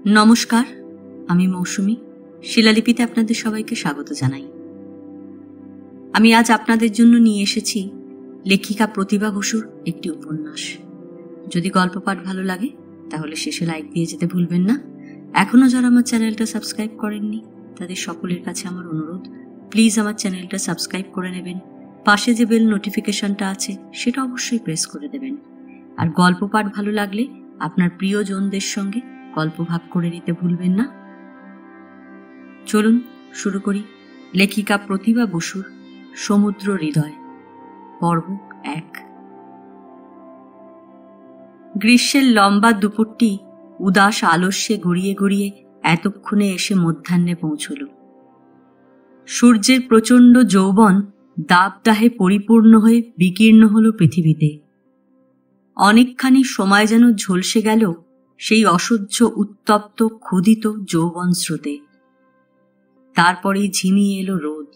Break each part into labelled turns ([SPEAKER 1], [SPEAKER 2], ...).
[SPEAKER 1] নমস্কার, আমি মৌসুমী। শিলালিপিতে আপনাদের সবাইকে স্বাগত জানাই। আমি আজ আপনাদের জন্য নিয়ে এসেছি লেখিকা প্রতিভা বসুর একটি উপন্যাস। যদি গল্প পাঠ ভালো লাগে তাহলে শেষে লাইক দিয়ে যেতে ভুলবেন না। এখনও যারা আমার চ্যানেলটা সাবস্ক্রাইব করেননি তাদের সকলের কাছে আমার অনুরোধ, প্লিজ আমার চ্যানেলটা সাবস্ক্রাইব করে নেবেন। পাশে যে বেল নোটিফিকেশনটা আছে সেটা অবশ্যই প্রেস করে দেবেন। আর গল্প পাঠ ভালো লাগলে আপনার প্রিয়জনদের সঙ্গে গল্প ভাগ করে নিতে ভুলবেন না। চলুন শুরু করি লেখিকা প্রতিভা বসুর সমুদ্র হৃদয়, পর্ব 1। গ্রীষ্মের লম্বা দুপুরটি উদাস আলস্যে গড়িয়ে গড়িয়ে এতক্ষণে এসে মধ্যাহ্নে পৌঁছল। সূর্যের প্রচণ্ড যৌবন দাবদাহে পরিপূর্ণ হয়ে বিকীর্ণ হল পৃথিবীতে। অনেকখানি সময় যেন ঝলসে গেল সেই অসহ্য উত্তপ্ত ক্ষুধিত যৌবন স্রোতে। তারপরেই ঝিমিয়ে এলো রোদ।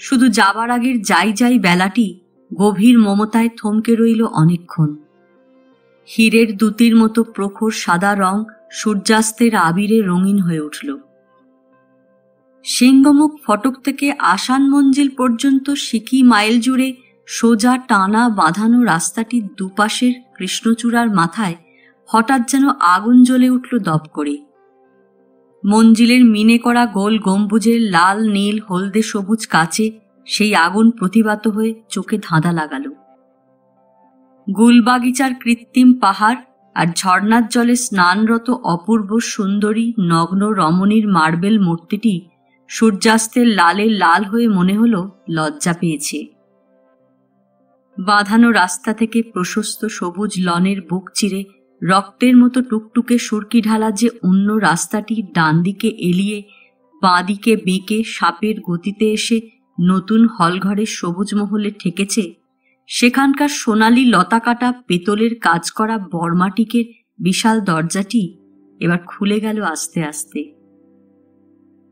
[SPEAKER 1] শুধু যাবার আগের যাই যাই বেলাটি গভীর মমতায় থমকে রইল অনেকক্ষণ। হীরের দুতির মতো প্রখর সাদা রং সূর্যাস্তের আবিরে রঙিন হয়ে উঠল। সিংহমুখ ফটক থেকে আসান মঞ্জিল পর্যন্ত সিকি মাইল জুড়ে সোজা টানা বাঁধানো রাস্তাটির দুপাশের কৃষ্ণচূড়ার মাথায় হঠাৎ যেন আগুন জ্বলে উঠল দপ করে। মঞ্জিলের মিনে করা গোল গম্বুজের লাল নীল হলদে সবুজ কাচে সেই আগুন প্রতিভাত হয়ে চোখে ধাঁধা লাগাল। গুলবাগিচার কৃত্রিম পাহাড় আর ঝর্ণার জলে স্নানরত অপূর্ব সুন্দরী নগ্ন রমণীর মার্বেল মূর্তিটি সূর্যাস্তের লালে লাল হয়ে মনে হল লজ্জা পেয়েছে। বাঁধানো রাস্তা থেকে প্রশস্ত সবুজ লনের বুক চিরে রক্তের মতো টুকটুকে সুরকি ঢালা যে অন্য রাস্তাটি ডান দিকে এলিয়ে বাঁ দিকে বেঁকে সাপের গতিতে এসে নতুন হলঘরের সবুজ মহলে ঠেকেছে, সেখানকার সোনালি লতাকাটা পেতলের কাজ করা বর্মাটিকের বিশাল দরজাটি এবার খুলে গেল আস্তে আস্তে।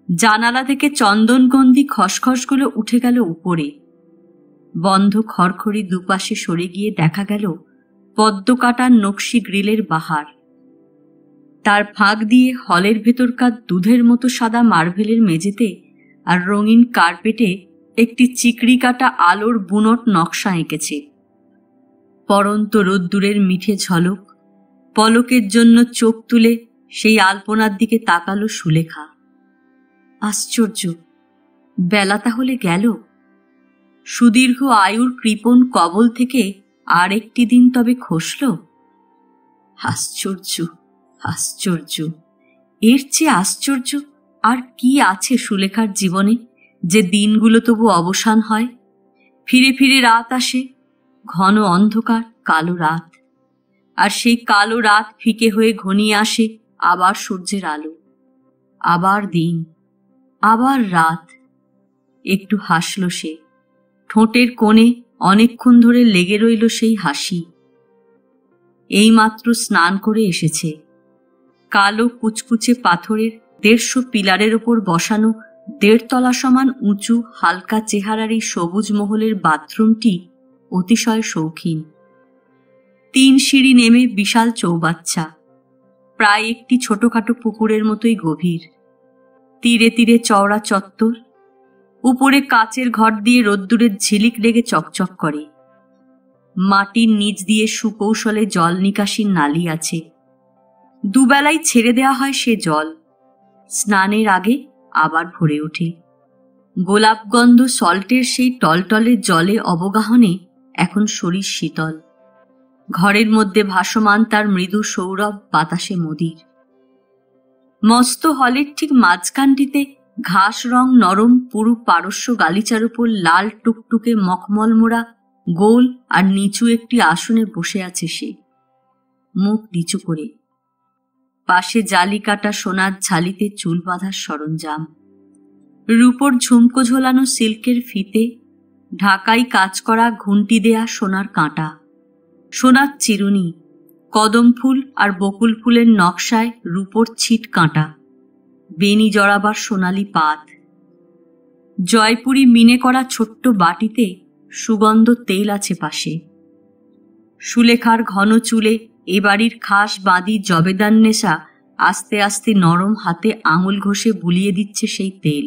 [SPEAKER 1] জানালা থেকে চন্দনগন্ধি খসখসগুলো উঠে গেল উপরে। বন্ধ খড়খড়ি দুপাশে সরে গিয়ে দেখা গেল পদ্মকাটার নকশি গ্রিলের বাহার। তার ফাঁক দিয়ে হলের ভেতরকার দুধের মতো সাদা মার্বেলের মেঝেতে আর রঙিন কার্পেটে একটি চিকড়ি কাটা আলোর বুনট নকশা এঁকেছে। পরন্ত রোদ্দুরের মিঠে ঝলক, পলকের জন্য চোখ তুলে সেই আলপনার দিকে তাকালো সুলেখা। আশ্চর্য, বেলা তাহলে গেল। সুদীর্ঘ আয়ুর কৃপণ কবল থেকে আর একটি দিন তবে খসল। আশ্চর্য, আশ্চর্য, এর চেয়ে আশ্চর্য আর কি আছে সুলেখার জীবনে, যে দিনগুলো তবু অবসান হয়। ফিরে ফিরে রাত আসে, ঘন অন্ধকার কালো রাত, আর সেই কালো রাত ফিকে হয়ে ঘনিয়ে আসে আবার সূর্যের আলো, আবার দিন, আবার রাত। একটু হাসল সে, ঠোঁটের কোণে অনেকক্ষণ ধরে লেগে রইল সেই হাসি। এইমাত্র স্নান করে এসেছে। কালো কুচকুচে পাথরের 150 পিলারের ওপর বসানো 1.5 তলা সমান উঁচু হালকা চেহারার এই সবুজ মহলের বাথরুমটি অতিশয় শৌখিন। 3 সিঁড়ি নেমে বিশাল চৌবাচ্চা, প্রায় একটি ছোটখাটো পুকুরের মতোই গভীর। তীরে তীরে চওড়া চত্বর, উপরে কাচের ঘর দিয়ে রোদ্দুরের ঝিলিক লেগে চকচক করে। মাটির নিচ দিয়ে সুকৌশলে জল নিকাশির নালি আছে। দুবেলাই ছেড়ে দেওয়া হয় সে জল। স্নানের আগে আবার ভরে ওঠে। গোলাপগন্ধ সল্টের সেই টলটলের জলে অবগাহনে এখন শরীর শীতল। ঘরের মধ্যে ভাসমান তার মৃদু সৌরভ বাতাসে মদির। মস্ত হলের ঠিক মাঝখানটিতে ঘাস রং নরম পুরু পারস্য গালিচার উপর লাল টুকটুকে মখমল মোড়া গোল আর নিচু একটি আসনে বসে আছে সে, মুখ নিচু করে। পাশে জালি কাটা সোনার ঝালিতে চুল বাঁধার সরঞ্জাম, রূপোর ঝুমকো ঝোলানো সিল্কের ফিতে, ঢাকাই কাজ করা ঘুন্টি দেয়া সোনার কাঁটা, সোনার চিরুনি, কদম ফুল আর বকুল ফুলের নকশায় রূপোর ছিট কাঁটা, বেনি জড়াবার সোনালি পাত। জয়পুরি মিনে করা ছোট্ট বাটিতে সুগন্ধ তেল আছে পাশে। সুলেখার ঘন চুলে এ বাড়ির খাস বাঁধি জবেদার নেশা আস্তে আস্তে নরম হাতে আঙুল ঘষে বুলিয়ে দিচ্ছে সেই তেল।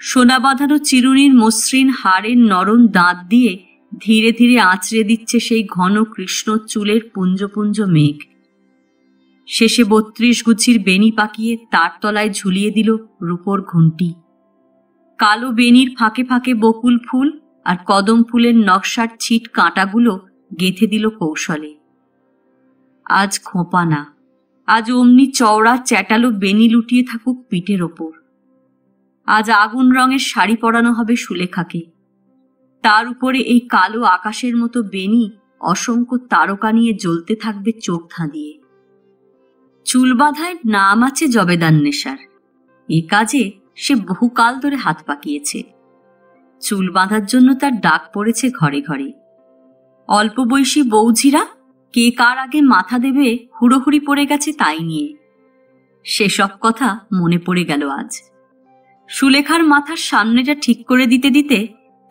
[SPEAKER 1] সোনা বাঁধানো চিরুনির মসৃণ হাড়ের নরম দাঁত দিয়ে ধীরে ধীরে আঁচড়ে দিচ্ছে সেই ঘন কৃষ্ণ চুলের পুঞ্জ পুঞ্জ মেঘ। শেষে 32 গুছির বেনি পাকিয়ে তার তলায় ঝুলিয়ে দিল রূপোর ঘুঁটি। কালো বেনির ফাঁকে ফাঁকে বকুল ফুল আর কদম ফুলের নকশার ছিট কাঁটাগুলো গেঁথে দিল কৌশলে। আজ খোঁপা না, আজ অমনি চওড়া চ্যাটালো বেনি লুটিয়ে থাকুক পিঠের ওপর। আজ আগুন রঙের শাড়ি পরানো হবে সুলেখাকে। তার উপরে এই কালো আকাশের মতো বেনি অসংখ্য তারকা নিয়ে জ্বলতে থাকবে চোখ ধাঁধিয়ে। চুল বাঁধায় নাম আছে জবেদান নেশার। এ কাজে সে বহুকাল ধরে হাত পাকিয়েছে। চুল বাঁধার জন্য তার ডাক পড়েছে ঘরে ঘরে। অল্প বয়সী বৌঝিরা কে কার আগে মাথা দেবে হুড়োহুড়ি পড়ে গেছে তাই নিয়ে। সেসব কথা মনে পড়ে গেল আজ। সুলেখার মাথার সামনেটা ঠিক করে দিতে দিতে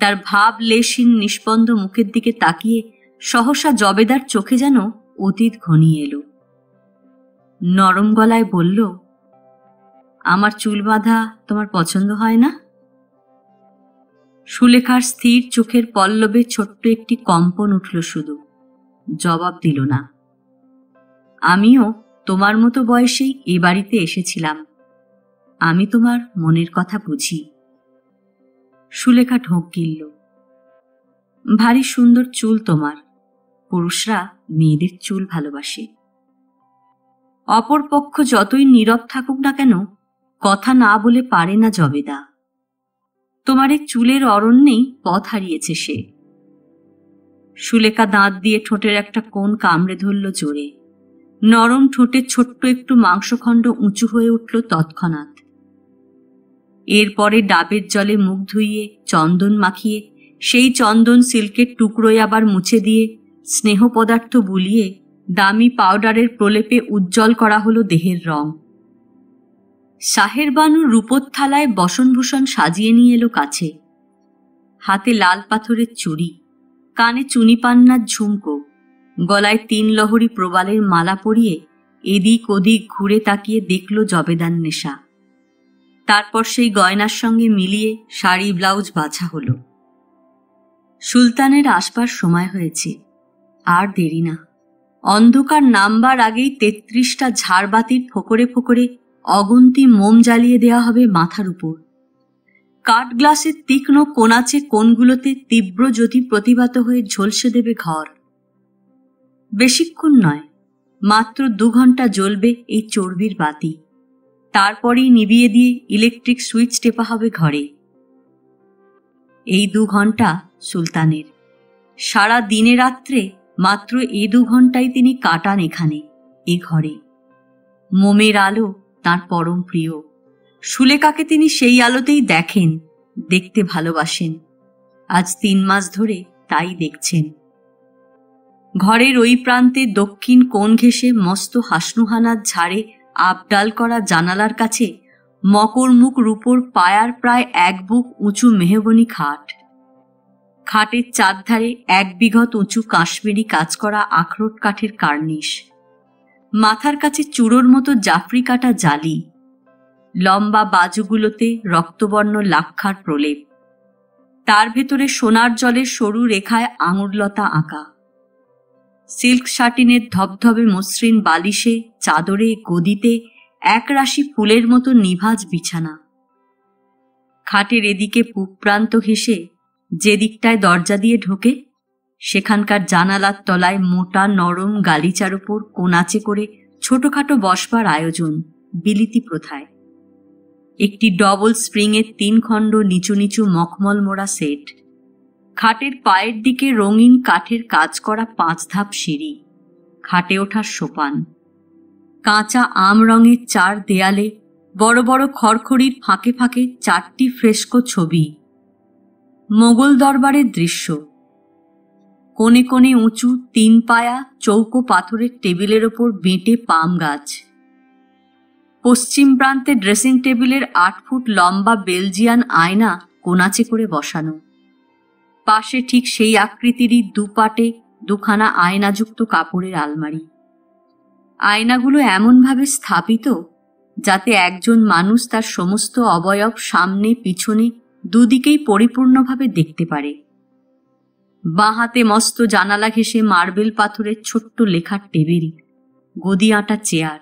[SPEAKER 1] তার ভাব লেশহীন নিষ্পন্দ মুখের দিকে তাকিয়ে সহসা জবেদার চোখে যেন অতীত ঘনিয়ে এলো। নরম গলায় বলল, আমার চুল বাঁধা তোমার পছন্দ হয় না? সুলেখার স্থির চোখের পল্লবে ছোট্ট একটি কম্পন উঠল, শুধু জবাব দিল না। আমিও তোমার মতো বয়সেই এ বাড়িতে এসেছিলাম। আমি তোমার মনের কথা বুঝি। সুলেখা ঢোক গিলল। ভারী সুন্দর চুল তোমার। পুরুষরা মেয়েদের চুল ভালোবাসে। অপর পক্ষ যতই নীরব থাকুক না কেন, কথা না বলে পারে না জবেদা। তোমার এই চুলের অরণ্যেই পথ হারিয়েছে সে। সুলেখা দাঁত দিয়ে ঠোঁটের একটা কোণ কামড়ে ধরল জোরে। নরম ঠোঁটে ছোট্ট একটু মাংসখণ্ড উঁচু হয়ে উঠল তৎক্ষণাৎ। এরপরে ডাবের জলে মুখ ধুইয়ে চন্দন মাখিয়ে সেই চন্দন সিল্কের টুকরোয় আবার মুছে দিয়ে স্নেহ পদার্থ বুলিয়ে দামি পাউডারের প্রলেপে উজ্জ্বল করা হলো দেহের রং। শাহের বানুর রূপোর থালায় বসনভূষণ সাজিয়ে নিয়ে এলো কাছে। হাতে লাল পাথরের চুড়ি, কানে চুনি পান্নার ঝুমকো, গলায় 3 লহরী প্রবালের মালা পরিয়ে এদিক ওদিক ঘুরে তাকিয়ে দেখল জবেদান নেশা। তারপর সেই গয়নার সঙ্গে মিলিয়ে শাড়ি ব্লাউজ বাছা হলো। সুলতানের আসবার সময় হয়েছে, আর দেরি না। অন্ধকার নামবার আগেই 33টা ঝাড়বাতির ফোকরে ফোকরে অগুন্তি মোম জ্বালিয়ে দেওয়া হবে মাথার উপর। কাঠ গ্লাসের তীক্ষ্ণ কোনাচে কোণগুলোতে তীব্র জ্যোতি প্রতিভাত হয়ে ঝলসে দেবে ঘর। বেশিক্ষণ নয়, মাত্র 2 ঘন্টা জ্বলবে এই চর্বির বাতি। তারপরেই নিভিয়ে দিয়ে ইলেকট্রিক সুইচ টেপা হবে ঘরে। এই 2 ঘন্টা সুলতানের। সারা দিনে রাত্রে মাত্র এই 2 ঘন্টাই তিনি কাটান এখানে, এ ঘরে। মোমের আলো তাঁর পরম প্রিয়। সুলেখাকে তিনি সেই আলোতেই দেখেন, দেখতে ভালোবাসেন। আজ 3 মাস ধরে তাই দেখছেন। ঘরের ওই প্রান্তে দক্ষিণ কোণ ঘেঁষে মস্ত হাসনুহানার ঝাড়ে আবডাল করা জানালার কাছে মকরমুখ রূপোর পায়ার প্রায় 1 বুক উঁচু মেহগনি খাট। খাটের চারধারে 1 বিঘত উঁচু কাশ্মীরি কাজ করা আখরোট কাঠের কার্নিশ। মাথার কাছে চূড়োর মতো জাফরি কাটা জালি। লম্বা বাজুগুলোতে রক্তবর্ণ লাক্ষার প্রলেপ। তার ভেতরে সোনার জলের সরু রেখায় আঙুরলতা আঁকা। সিল্ক শাটিনের ধবধবে মসৃণ বালিশে, চাদরে, গদিতে 1 রাশি ফুলের মতো নিভাজ বিছানা। খাটের এদিকে পূব প্রান্ত ঘেঁষে যে দিকটায় দরজা দিয়ে ঢোকে, সেখানকার জানালার তলায় মোটা নরম গালিচার ওপর কোনাচে করে ছোটখাটো বসবার আয়োজন, বিলিতি প্রথায়। একটি ডবল স্প্রিংয়ের 3 খণ্ড নিচু নিচু মখমল মোড়া সেট। খাটের পায়ের দিকে রঙিন কাঠের কাজ করা 5 ধাপ সিঁড়ি। খাটে ওঠার সোপান। কাঁচা আম রঙের 4 দেয়ালে বড় বড় খড়খড়ির ফাঁকে ফাঁকে 4টি ফ্রেস্কো ছবি। মোগল দরবারের দৃশ্য। কোণে কোণে উঁচু 3 পায়া চৌকো পাথরের টেবিলের ওপর বেঁটে পাম গাছ। পশ্চিম প্রান্তে ড্রেসিং টেবিলের 8 ফুট লম্বা বেলজিয়ান আয়না কোনাচে করে বসানো। পাশে ঠিক সেই আকৃতিরই দুপাটে 2খানা আয়নাযুক্ত কাপড়ের আলমারি। আয়নাগুলো এমনভাবে স্থাপিত যাতে একজন মানুষ তার সমস্ত অবয়ব সামনে পিছনে দুদিকেই পরিপূর্ণভাবে দেখতে পারে। বাঁ হাতে মস্ত জানালা ঘেঁষে মার্বেল পাথরের ছোট্ট লেখার টেবিল, গদি আঁটা চেয়ার,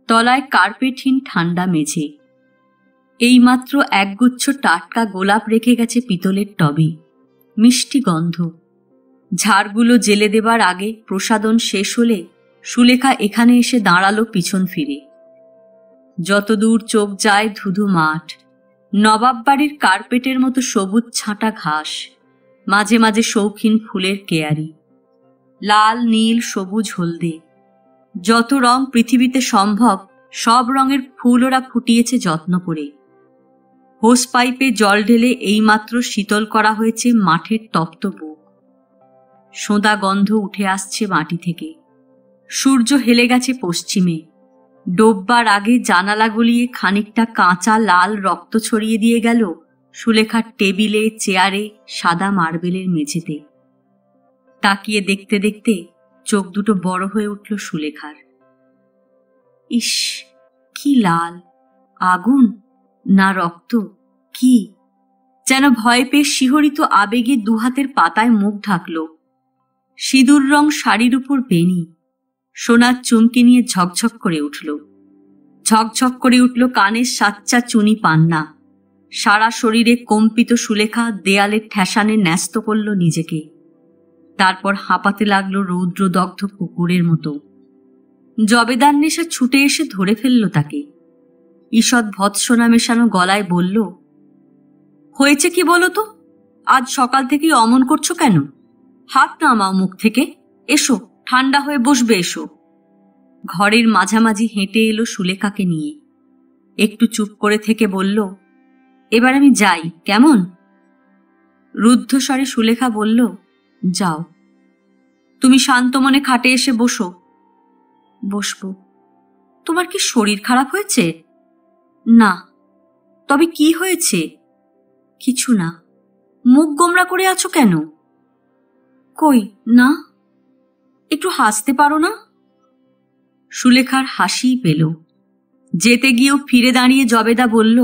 [SPEAKER 1] তলায় কার্পেটহীন ঠান্ডা মেঝে। এইমাত্র একগুচ্ছ টাটকা গোলাপ রেখে গেছে পিতলের টবে, মিষ্টি গন্ধ। ঝাড়গুলো জেলে দেবার আগে প্রসাদন শেষ হলে সুলেখা এখানে এসে দাঁড়ালো পিছন ফিরে। যতদূর চোখ যায় ধুধু মাঠ, নবাব বাড়ির কার্পেটের মতো সবুজ ছাঁটা ঘাস, মাঝে মাঝে শৌখিন ফুলের কেয়ারি, লাল নীল সবুজ হলদে, যত রং পৃথিবীতে সম্ভব সব রঙের ফুল ওরা ফুটিয়েছে যত্ন করে। হোস পাইপে জল ঢেলে এইমাত্র শীতল করা হয়েছে মাঠের তপ্ত বুক। সোঁদা গন্ধ উঠে আসছে মাটি থেকে। সূর্য হেলে গেছে পশ্চিমে। ডোববার আগে জানালা গলিয়ে খানিকটা কাঁচা লাল রক্ত ছড়িয়ে দিয়ে গেল সুলেখার টেবিলে, চেয়ারে, সাদা মার্বেলের মেঝেতে। তাকিয়ে দেখতে দেখতে চোখ দুটো বড় হয়ে উঠল সুলেখার। ইস, কি লাল! আগুন না রক্ত? কি যেন ভয় পেয়ে শিহরিত আবেগে দুহাতের পাতায় মুখ ঢাকল। সিঁদুর রং শাড়ির উপর বেনি, সোনার চুমকি নিয়ে ঝকঝক করে উঠল। ঝকঝক করে উঠল কানের সাচ্চা চুনি পান্না। সারা শরীরে কম্পিত সুলেখা দেয়ালের ঠেসানে ন্যস্ত করল নিজেকে। তারপর হাঁপাতে লাগল রৌদ্রদগ্ধ কুকুরের মতো। জবেদার নেশা ছুটে এসে ধরে ফেলল তাকে। ঈষৎ ভৎসনা মেশানো গলায় বলল, হয়েছে কি বলো তো? আজ সকাল থেকেই অমন করছো কেন? হাত নামাও মুখ থেকে। এসো, ঠান্ডা হয়ে বসবে, এসো। ঘরের মাঝামাঝি হেঁটে এলো সুলেখাকে নিয়ে। একটু চুপ করে থেকে বলল, এবার আমি যাই, কেমন? রুদ্ধস্বরে সুলেখা বলল, যাও। তুমি শান্ত মনে খাটে এসে বসো। বসবো। তোমার কি শরীর খারাপ হয়েছে? না। তবে কি হয়েছে? কিছু না। মুখ গোমরা করে আছো কেন? কই না। একটু হাসতে পারো না? সুলেখার হাসিই পেল। যেতে গিয়েও ফিরে দাঁড়িয়ে জবেদা বলল,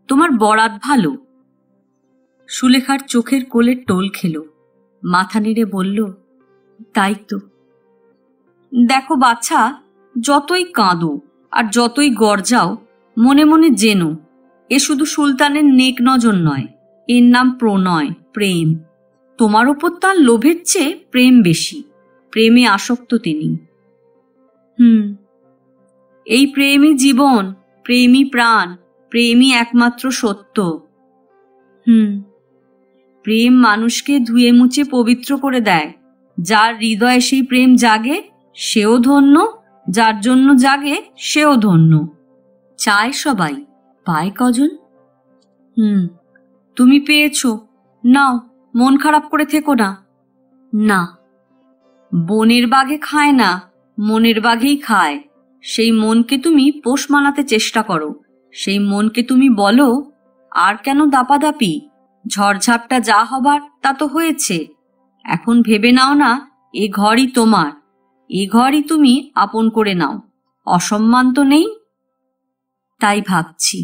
[SPEAKER 1] তোমার বরাত ভালো। সুলেখার চোখের কোলে টোল খেল। মাথা নেড়ে বলল, তাই তো। দেখো বাছা, যতই কাঁদো আর যতই গর্জাও, মনে মনে জেনো এ শুধু সুলতানের নেক নজর নয়, এর নাম প্রণয়, প্রেম। তোমার ওপর তার লোভের চেয়ে প্রেম বেশি। প্রেমে আসক্ত তিনি। এই প্রেমই জীবন, প্রেমই প্রাণ, প্রেমই একমাত্র সত্য। প্রেম মানুষকে ধুয়ে মুছে পবিত্র করে দেয়। যার হৃদয়ে সেই প্রেম জাগে সেও ধন্য, যার জন্য জাগে সেও ধন্য। চায় সবাই, পায় কজন? তুমি পেয়েছ, নাও, মন খারাপ করে থেকো না। না, বনের বাঘে খায় না, মনের বাঘেই খায়। সেই মনকে তুমি পোষ মানাতে চেষ্টা করো। সেই মনকে তুমি বলো, আর কেন দাপাদাপি? ঝড়ঝাপটা যা হবার তা তো হয়েছে। এখন ভেবে নাও না এ ঘরই তোমার, এ ঘরই তুমি আপন করে নাও। অসম্মান তো নেই। তাই ভাবছি।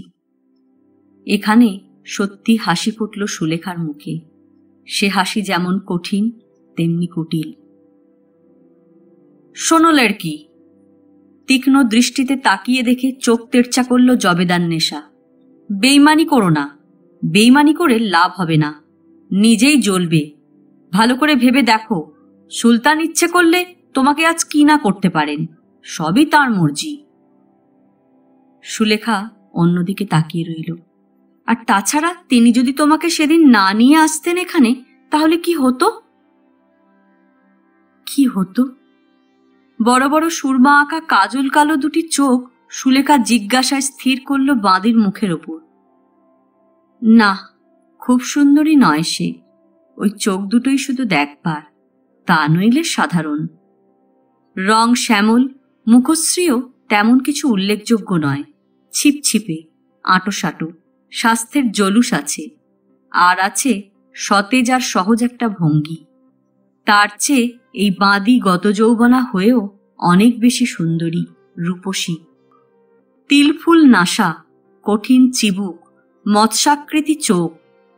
[SPEAKER 1] এখানে সত্যি হাসি ফুটল সুলেখার মুখে। সে হাসি যেমন কঠিন তেমনি কুটিল। শোনো লড়কি। তীক্ষ্ণ দৃষ্টিতে তাকিয়ে দেখে চোখ তেরচা করল জবেদার নেশা। বেইমানি করো না। বেইমানি করে লাভ হবে না, নিজেই জ্বলবে। ভালো করে ভেবে দেখো, সুলতান ইচ্ছে করলে তোমাকে আজ কি না করতে পারেন। সবই তার মর্জি। সুলেখা অন্যদিকে তাকিয়ে রইল। আর তাছাড়া তিনি যদি তোমাকে সেদিন না নিয়ে আসতেন এখানে, তাহলে কি হতো? কি হতো? বড় বড় সুরমা আঁকা কাজল কালো দুটি চোখ সুলেখা জিজ্ঞাসায় স্থির করল বাঁদির মুখের ওপর। না, খুব সুন্দরী নয় সে। ওই চোখ দুটোই শুধু দেখবার, তা নইলে সাধারণ। রং শ্যামল, মুখশ্রীও তেমন কিছু উল্লেখযোগ্য নয়। ছিপছিপে, আঁটোসাঁটো, স্বাস্থ্যের জলুস আছে। আর আছে সতেজ আর সহজ একটা ভঙ্গি। তার চেয়ে এই বাঁদি গত যৌবনা হয়েও অনেক বেশি সুন্দরী, রূপসী। তিলফুল নাসা, কঠিন চিবুক, মৎস্যাকৃতি চোখ,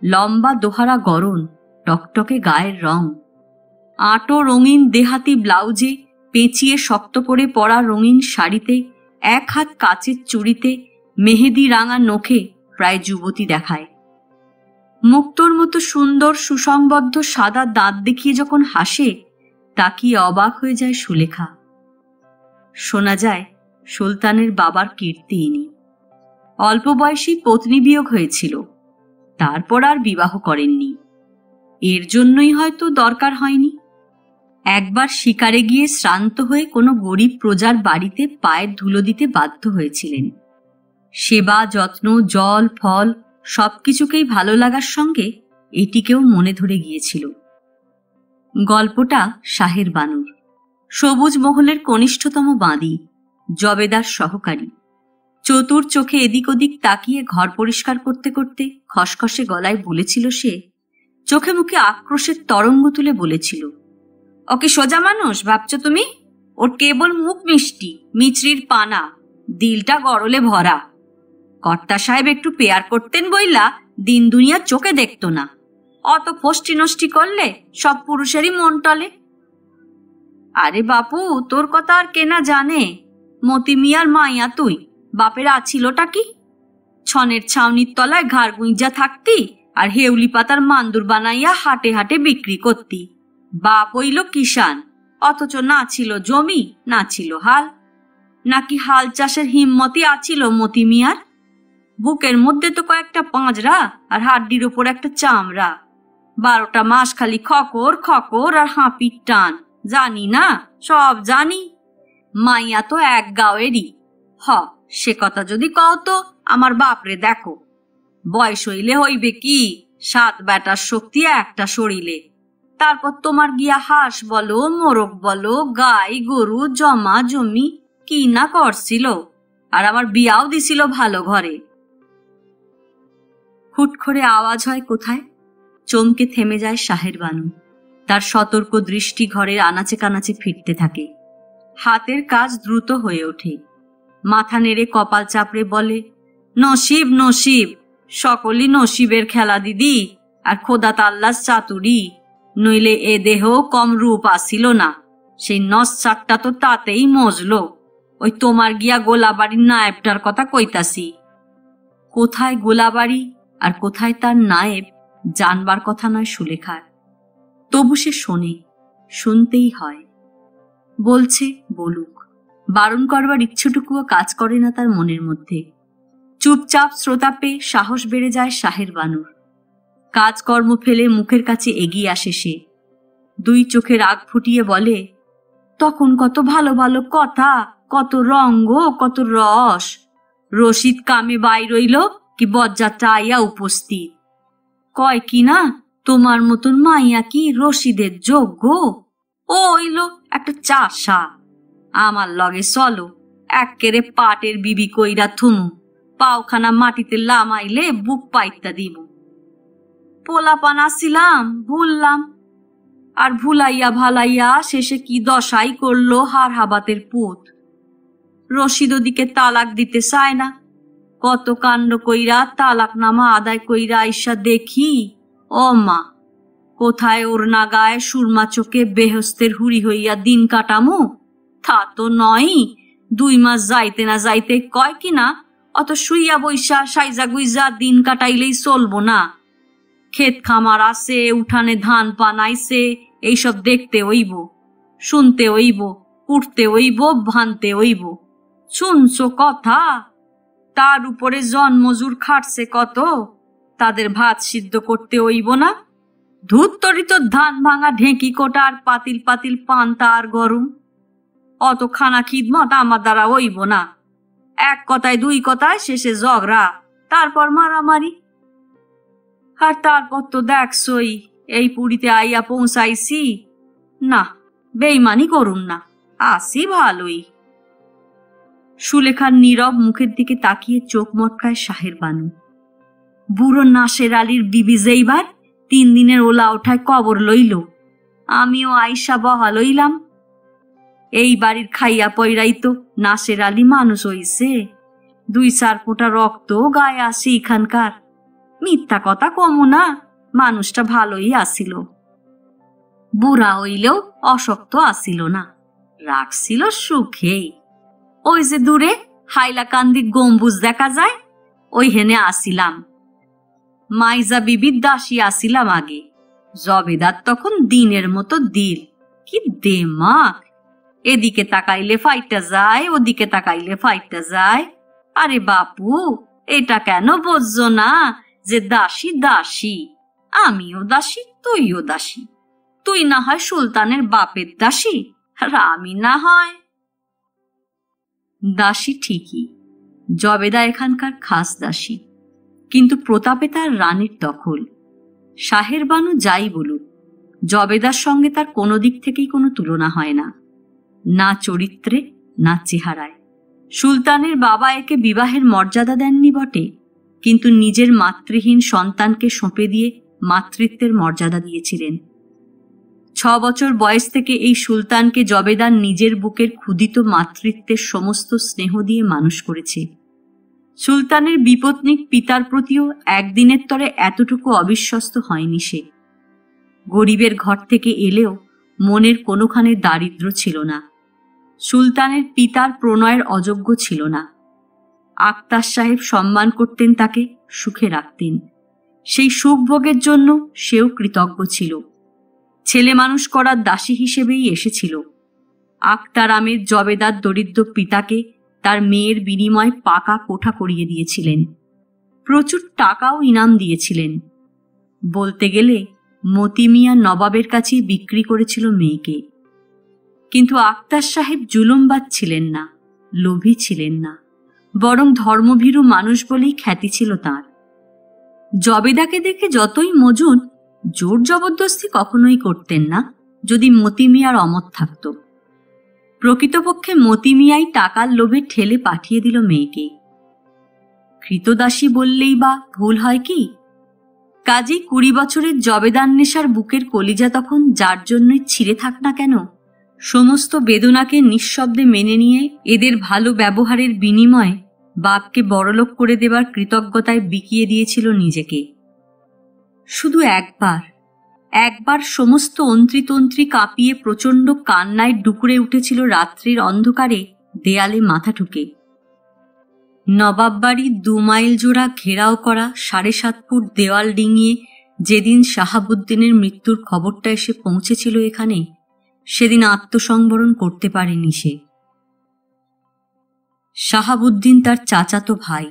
[SPEAKER 1] লম্বা দোহারা গড়ন, টকটকে গায়ের রং। আঁটো রঙিন দেহাতি ব্লাউজে, পেঁচিয়ে শক্ত করে পরা রঙিন শাড়িতে, এক হাত কাচের চুড়িতে, মেহেদি রাঙা নখে প্রায় যুবতী দেখায়। মুক্তোর মতো সুন্দর সুসংবদ্ধ সাদা দাঁত দেখিয়ে যখন হাসে, তাকিয়ে অবাক হয়ে যায় সুলেখা। শোনা যায় সুলতানের বাবার কীর্তি ইনি। অল্প বয়সী পত্নী বিয়োগ হয়েছিল, তারপর আর বিবাহ করেননি। এর জন্যই হয়তো দরকার হয়নি। একবার শিকারে গিয়ে শ্রান্ত হয়ে কোনো গরিব প্রজার বাড়িতে পায়ের ধুলো দিতে বাধ্য হয়েছিলেন। সেবা যত্ন, জল ফল সবকিছুকেই ভালো লাগার সঙ্গে এটিকেও মনে ধরে গিয়েছিল। গল্পটা শাহের বানুর, সবুজ মহলের কনিষ্ঠতম বাঁদী, জবেদার সহকারী। চতুর চোখে এদিক ওদিক তাকিয়ে ঘর পরিষ্কার করতে করতে খসখসে গলায় বলেছিল সে, চোখে মুখে আক্রোশের তরঙ্গ তুলে বলেছিল, ওকে সোজা মানুষ ভাবছ তুমি? ওর কেবল মুখ মিষ্টি, মিচড়ির পানা, দিলটা গরলে ভরা। কর্তা সাহেব একটু পেয়ার করতেন বইলা দিন দুনিয়া চোখে দেখত না। অত ফষ্টি নষ্টি করলে সব পুরুষেরই মন টলে। আরে বাপু, তোর কথা আর কেনা জানে? মতি মিয়ার মাইয়া তুই, বাপের আছিলটা কি? ছনের ছাউনির তলায় ঘাড় গুঁজা থাকতি আর হেউলি পাতার মান্দুর বানাইয়া হাটে হাটে বিক্রি করতি। বাপ হইল কিষান, অথচ না ছিল জমি, না ছিল হাল। নাকি হাল চাষের হিম্মতি আছিল মতি মিয়ার? বুকের মধ্যে তো কয়েকটা পাঁজরা আর হাড্ডির ওপর একটা চামড়া। 12টা মাস খালি খকর খকর আর হাঁপির টান। জানি না, সব জানি। মাইয়া তো এক গাঁয়েরই। সে কথা যদি কও তো আমার বাপরে দেখো। বয়স হইলে হইবে কি, 7 বেটার শক্তি একটা শরীরে। তারপর তোমার গিয়া হাঁস বলো, মোরগ বলো, গাই গরু, জমা জমি কি না করছিল। আর আমার বিয়াও দিছিল ভালো ঘরে। হুট করে আওয়াজ হয় কোথায়। চমকে থেমে যায় শাহের বানু। তার সতর্ক দৃষ্টি ঘরের আনাচে কানাচে ফিরতে থাকে। হাতের কাজ দ্রুত হয়ে ওঠে। মাথা নেড়ে কপাল চাপড়ে বলে, নসিব নসিব, সকলই নসিবের খেলা দিদি, আর খোদা তাল্লাস চাতুরি। নইলে এ দেহ কম রূপ আসিল না। সেই নস্বাকটা তো তাতেই মজলো। ওই তোমার গিয়া গোলাবাড়ির নায়েবটার কথা কইতাছি। কোথায় গোলাবাড়ি আর কোথায় তার নায়েব জানবার কথা নয় সুলেখার। তবু সে শোনে, শুনতেই হয়। বলছে বলুক, বারণ করবার ইচ্ছুটুকুও কাজ করে না তার মনের মধ্যে। চুপচাপ শ্রোতা পেয়ে সাহস বেড়ে যায় শাহের বানুর। কাজকর্ম ফেলে মুখের কাছে এগিয়ে আসে সে। 2 চোখে রাগ ফুটিয়ে বলে, তখন কত ভালো ভালো কথা, কত রঙ্গ, কত রস। রশিদ কামে বাইর রইল কি বজ্জাতটা আইয়া উপস্থিত। কয় কি না, তোমার মতন মাইয়া কি রশিদের যোগ্য? ও হইল একটা চাষা। আমার লগে চলো, এক্কেরে পাটের বিবি কইরা থুমু। পাওখানা মাটিতে লামাইলে বুক পাইতা দিব। পোলাপান আসিলাম, ভুললাম। আর ভুলাইয়া ভালাইয়া শেষে কি দশাই করলো হার হাবাতের পুত। রশিদ ওদিকে তালাক দিতে চায় না। কত কাণ্ড কইরা তালাক নামা আদায় কইরা আইসা দেখি, ও মা, কোথায় ওর নাগায় সুরমা চোখে বেহস্তের হুড়ি হইয়া দিন কাটামু তা তো নয়। 2 মাস যাইতে না যাইতে কয় কিনা, অত শুইয়া বইসা সাইজা গুইজা দিন কাটাইলেই চলবো না। ক্ষেত খামার আছে, উঠানে ধান পান আইছে, এইসব দেখতে হইব, শুনতে হইব, উঠতে হইব, ভানতে হইব। শুনছো কথা? তার উপরে জন্মজুর খাটছে কত, তাদের ভাত সিদ্ধ করতে হইব না? ধুত্তরিত ধান ভাঙা ঢেঁকি কোটা আর পাতিল পাতিল পান্তা আর গরম। অত খানা খিদমত আমার দ্বারা হইব না। এক কথায় 2 কথায় শেষে ঝগড়া, তারপর মারামারি। আর তারপর তো দেখছই এই পুরীতে আইয়া পৌঁছাইছি। না, বেইমানি করুন না, আসি ভালোই। সুলেখার নীরব মুখের দিকে তাকিয়ে চোখ মটকায় শাহের বানু। বুড়ো নাসের আলীর বিবি যেইবার 3 দিনের ওলা ওঠায় কবর লইল, আমিও আইসা বহা লইলাম। এই বাড়ির খাইয়া পয়রাই তো নাসের আলী মানুষ হইছে। 2-4 ফোঁটা রক্ত গায়ে আসে এখানকার। মিথ্যা কথা কমো না, মানুষটা ভালোই আসিল। বুড়া হইলেও অশক্ত আসিল না, রাখছিল সুখেই। ওই যে দূরে হাইলাকান্দি গম্বুজ দেখা যায়, ওই হেনে আসিলাম। মাইজা বিবির দাসী আসিলাম আগে। জবেদার তখন দিনের মতো দিল, কি দেমাক! এদিকে তাকাইলে ফাইটা যায়, ওদিকে তাকাইলে ফাইটা যায়। আরে বাপু, এটা কেন বুঝছো না যে দাসী দাসী? আমিও দাসী, তুইও দাসী। তুই না হয় সুলতানের বাপের দাসী, আর আমি না হয় দাসী ঠিকই, জবেদা এখানকার খাস দাসী, কিন্তু প্রতাপে তার রানীর দখল। শাহের বানু যাই বলুক, জবেদার সঙ্গে তার কোনো দিক থেকেই কোনো তুলনা হয় না, না চরিত্রে না চেহারায়। সুলতানের বাবা একে বিবাহের মর্যাদা দেননি বটে, কিন্তু নিজের মাতৃহীন সন্তানকে সঁপে দিয়ে মাতৃত্বের মর্যাদা দিয়েছিলেন। 6 বছর বয়স থেকে এই সুলতানকে জবেদার নিজের বুকের ক্ষুদিত মাতৃত্বের সমস্ত স্নেহ দিয়ে মানুষ করেছে। সুলতানের বিপত্নিক পিতার প্রতিও একদিনের তরে এতটুকু অবিশ্বস্ত হয়নি সে। গরিবের ঘর থেকে এলেও মনের কোনোখানে দারিদ্র্য ছিল না। সুলতানের পিতার প্রণয়ের অযোগ্য ছিল না। আক্তার সাহেব সম্মান করতেন তাকে, সুখে রাখতেন। সেই সুখভোগের জন্য সেও কৃতজ্ঞ ছিল। ছেলে মানুষ করার দাসী হিসেবেই এসেছিল। আক্তার আমের জবেদার দরিদ্র পিতাকে তার মেয়ের বিনিময়ে পাকা কোঠা করিয়ে দিয়েছিলেন, প্রচুর টাকাও ইনাম দিয়েছিলেন। বলতে গেলে মতি মিয়া নবাবের কাছেই বিক্রি করেছিল মেয়েকে। কিন্তু আক্তার সাহেব জুলুমবাজ ছিলেন না, লোভী ছিলেন না, বরং ধর্মভীরু মানুষ বলেই খ্যাতি ছিল তাঁর। জবেদাকে দেখে যতই মজুন, জোর জবরদস্তি কখনোই করতেন না যদি মতি মিয়ার অমত থাকত। প্রকৃতপক্ষে মতি মিয়াই টাকার লোভে ঠেলে পাঠিয়ে দিল মেয়েকে। কৃতদাসী বললেই বা ভুল হয় কি? কাজেই 20 বছরের জবেদার নেশার বুকের কলিজা তখন যার জন্যই ছিঁড়ে থাক না কেন, সমস্ত বেদনাকে নিঃশব্দে মেনে নিয়ে এদের ভালো ব্যবহারের বিনিময়ে বাপকে বড়লোক করে দেবার কৃতজ্ঞতায় বিকিয়ে দিয়েছিল নিজেকে। শুধু একবার সমস্ত অন্ত্রী কাঁপিয়ে প্রচণ্ড কান্নায় ডুকরে উঠেছিল রাত্রির অন্ধকারে দেয়ালে মাথা ঠুকে। নবাব বাড়ির 2 মাইল জোড়া ঘেরাও করা 7.5 ফুট দেওয়াল ডিঙিয়ে যেদিন শাহাবুদ্দিনের মৃত্যুর খবরটা এসে পৌঁছেছিল এখানে, সেদিন আত্মসংবরণ করতে পারেনি সে। শাহাবুদ্দিন তার চাচাতো ভাই,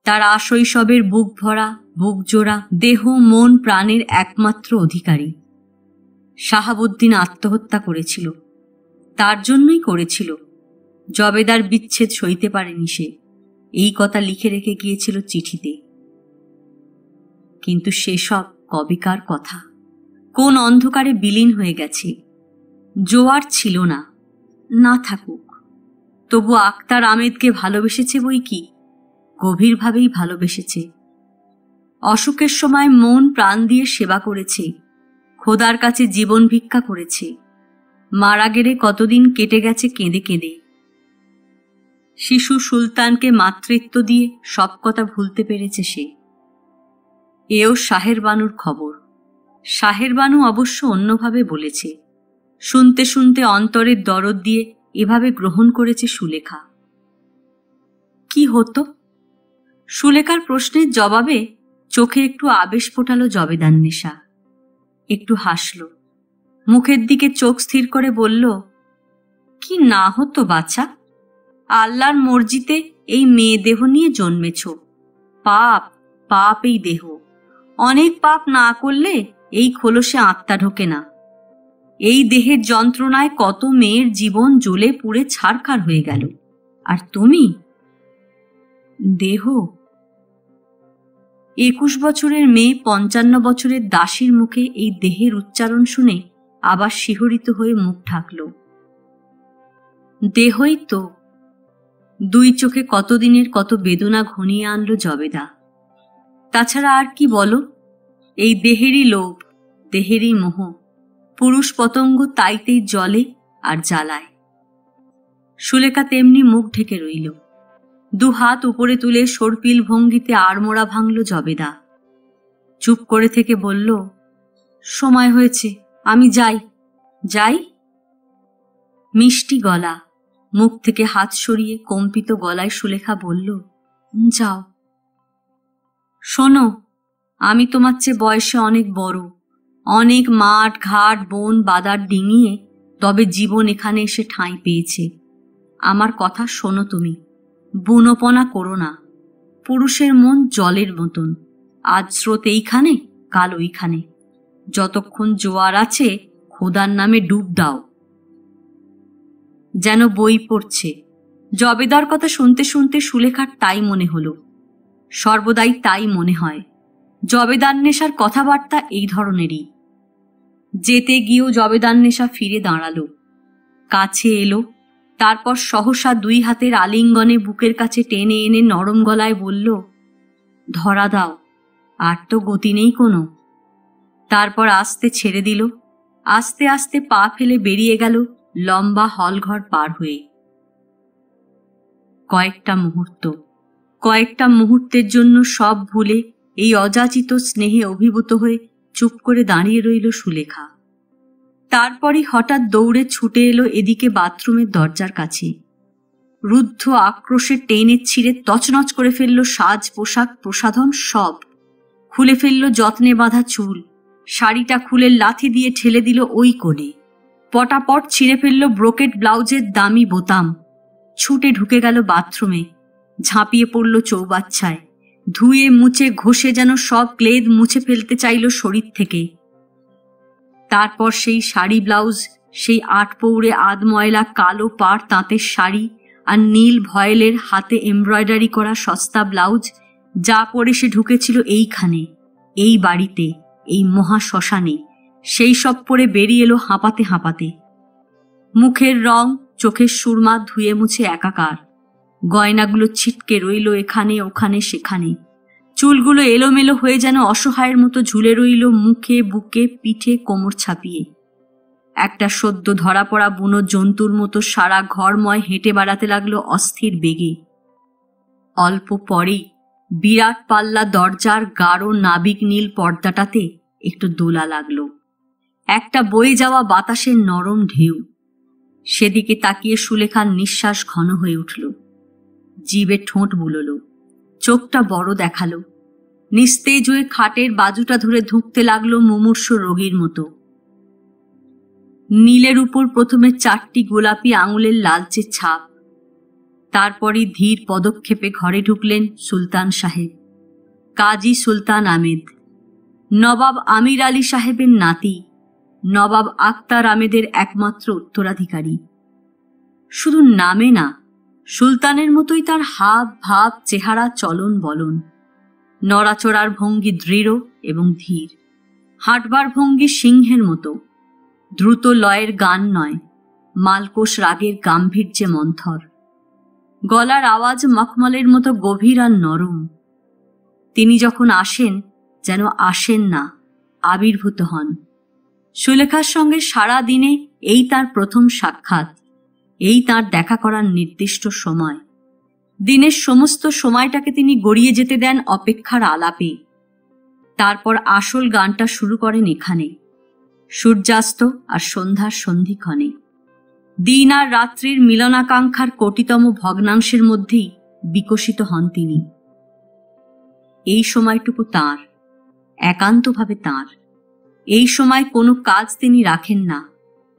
[SPEAKER 1] তার আশৈশবের বুক ভরা বুক জোড়া দেহ মন প্রাণের একমাত্র অধিকারী। শাহাবুদ্দিন আত্মহত্যা করেছিল, তার জন্যই করেছিল। জবেদার বিচ্ছেদ সইতে পারেনি সে, এই কথা লিখে রেখে গিয়েছিল চিঠিতে। কিন্তু সেসব কবেকার কথা, কোন অন্ধকারে বিলীন হয়ে গেছে। জোয়ার ছিল না, না থাকুক, তবু আক্তার আমেদকে ভালোবেসেছে বই কি, গভীরভাবেই ভালোবেসেছে। অসুখের সময় মন প্রাণ দিয়ে সেবা করেছে, খোদার কাছে জীবন ভিক্ষা করেছে। মারা গেলে কতদিন কেটে গেছে কেঁদে কেঁদে। শিশু সুলতানকে মাতৃত্ব দিয়ে সব কথা ভুলতে পেরেছে সে। এও শাহের বানুর খবর। শাহের বানু অবশ্য অন্যভাবে বলেছে। শুনতে শুনতে অন্তরের দরদ দিয়ে এভাবে গ্রহণ করেছে সুলেখা। কি হতো? সুলেখার প্রশ্নের জবাবে চোখে একটু আবেশ ফোটালো জবেদার নেশা, একটু হাসল, মুখের দিকে চোখ স্থির করে বলল, কি না হতো বাছা? আল্লাহর মর্জিতে এই মেয়ে দেহ নিয়ে জন্মেছ। পাপ এই দেহ। অনেক পাপ না করলে এই খোলসে আত্মা ঢোকে না। এই দেহের যন্ত্রণায় কত মেয়ের জীবন জ্বলে পুড়ে ছারখার হয়ে গেল, আর তুমি দেহ। 21 বছরের মেয়ে 55 বছরের দাসীর মুখে এই দেহের উচ্চারণ শুনে আবার শিহরিত হয়ে মুখ ঢাকল। দেহই তো। 2 চোখে কতদিনের কত বেদনা ঘনিয়ে আনলো জবেদা। তাছাড়া আর কি বলো? এই দেহেরই লোভ, দেহেরই মোহ। পুরুষ পতঙ্গ তাইতেই জ্বলে আর জ্বালায়। সুলেখা তেমনি মুখ ঢেকে রইল। দু হাত উপরে তুলে সর্পিল ভঙ্গিতে আড়মোড়া ভাঙল জবেদা। চুপ করে থেকে বলল, সময় হয়েছে, আমি যাই। যাই? মিষ্টি গলা, মুখ থেকে হাত সরিয়ে কম্পিত গলায় সুলেখা বলল, যাও। শোনো, আমি তোমার চেয়ে বয়সে অনেক বড়, অনেক মাঠ ঘাট বন বাদার ডিঙিয়ে তবে জীবন এখানে এসে ঠাঁই পেয়েছে। আমার কথা শোনো তুমি, বুনোপনা করো না। পুরুষের মন জলের মতন, আজ স্রোত এইখানে, কাল ওইখানে। যতক্ষণ জোয়ার আছে খোদার নামে ডুব দাও। যেন বই পড়ছে। জবেদার কথা শুনতে শুনতে সুলেখার তাই মনে হলো, সর্বদাই তাই মনে হয়। জবেদার নেশার কথাবার্তা এই ধরনেরই। যেতে গিয়েও জবেদার নেশা ফিরে দাঁড়ালো, কাছে এলো, তারপর সহসা দুই হাতের আলিঙ্গনে বুকের কাছে টেনে এনে নরম গলায় বলল, ধরা দাও, আর তো গতি নেই কোনো। তারপর আস্তে ছেড়ে দিল, আস্তে আস্তে পা ফেলে বেরিয়ে গেল লম্বা হলঘর পার হয়ে। কয়েকটা মুহূর্তের জন্য সব ভুলে এই অযাচিত স্নেহে অভিভূত হয়ে চুপ করে দাঁড়িয়ে রইল সুলেখা। তারপরই হঠাৎ দৌড়ে ছুটে এলো এদিকে বাথরুমের দরজার কাছে। রুদ্ধ আক্রোশে টেনে ছিঁড়ে তছনছ করে ফেলল সাজ পোশাক প্রসাধন সব। খুলে ফেলল যত্নে বাঁধা চুল, শাড়িটা খুলে লাথি দিয়ে ঠেলে দিল ওই কোণে। পটাপট ছিঁড়ে ফেলল ব্রোকেট ব্লাউজের দামি বোতাম। ছুটে ঢুকে গেল বাথরুমে, ঝাঁপিয়ে পড়ল চৌবাচ্চায়, ধুয়ে মুছে ঘষে যেন সব ক্লেদ মুছে ফেলতে চাইল শরীর থেকে। তারপর সেই শাড়ি ব্লাউজ, সেই আটপৌড়ে আধময়লা কালো পাড় তাঁতের শাড়ি আর নীল ভয়েলের হাতে এমব্রয়ডারি করা সস্তা ব্লাউজ, যা পরে সে ঢুকেছিল এইখানে, এই বাড়িতে, এই মহা শ্মশানে, সেই সব পরে বেরিয়ে এলো হাঁপাতে হাঁপাতে। মুখের রং, চোখের সুরমা ধুয়ে মুছে একাকার। গয়নাগুলো ছিটকে রইল এখানে ওখানে সেখানে। চুলগুলো এলোমেলো হয়ে যেন অসহায়ের মতো ঝুলে রইল মুখে বুকে পিঠে কোমর ছাপিয়ে। একটা সদ্য ধরা পড়া বুনো জন্তুর মতো সারা ঘরময় হেঁটে বেড়াতে লাগলো অস্থির বেগে। অল্প পরেই বিরাট পাল্লা দরজার গাঢ় নাবিক নীল পর্দাটাতে একটু দোলা লাগলো, একটা বয়ে যাওয়া বাতাসের নরম ঢেউ। সেদিকে তাকিয়ে সুলেখার নিঃশ্বাস ঘন হয়ে উঠল, জিভে ঠোঁট বুলোলো, চোখটা বড় দেখালো। নিস্তেজ হয়ে খাটের বাজুটা ধরে ধুঁকতে লাগলো মুমূর্ষ রোগীর মতো। নীলের উপর প্রথমে 4টি গোলাপি আঙুলের লালচে ছাপ। তারপরই ধীর পদক্ষেপে ঘরে ঢুকলেন সুলতান সাহেব, কাজী সুলতান আহমেদ, নবাব আমির আলী সাহেবের নাতি, নবাব আক্তার আহমেদের একমাত্র উত্তরাধিকারী। শুধু নামে না, সুলতানের মতোই তার হাব ভাব, চেহারা, চলন বলন। নড়াচড়ার ভঙ্গি দৃঢ় এবং ধীর, হাঁটবার ভঙ্গি সিংহের মতো। দ্রুত লয়ের গান নয়, মালকোষ রাগের গাম্ভীর্যে মন্থর। গলার আওয়াজ মখমলের মতো গভীর আর নরম। তিনি যখন আসেন যেন আসেন না, আবির্ভূত হন। সুলেখার সঙ্গে সারা দিনে এই তার প্রথম সাক্ষাৎ, এই তার দেখা করার নির্দিষ্ট সময়। দিনের সমস্ত সময়টাকে তিনি গড়িয়ে যেতে দেন অপেক্ষার আলাপে। তারপর আসল গানটা শুরু করেন এখানে, সূর্যাস্ত আর সন্ধ্যার সন্ধিক্ষণে। দিন আর রাত্রির মিলনাকাঙ্ক্ষার কোটিতম ভগ্নাংশের মধ্যেই বিকশিত হন তিনি। এই সময়টুকু তাঁর, একান্তভাবে তাঁর। এই সময় কোনো কাজ তিনি রাখেন না,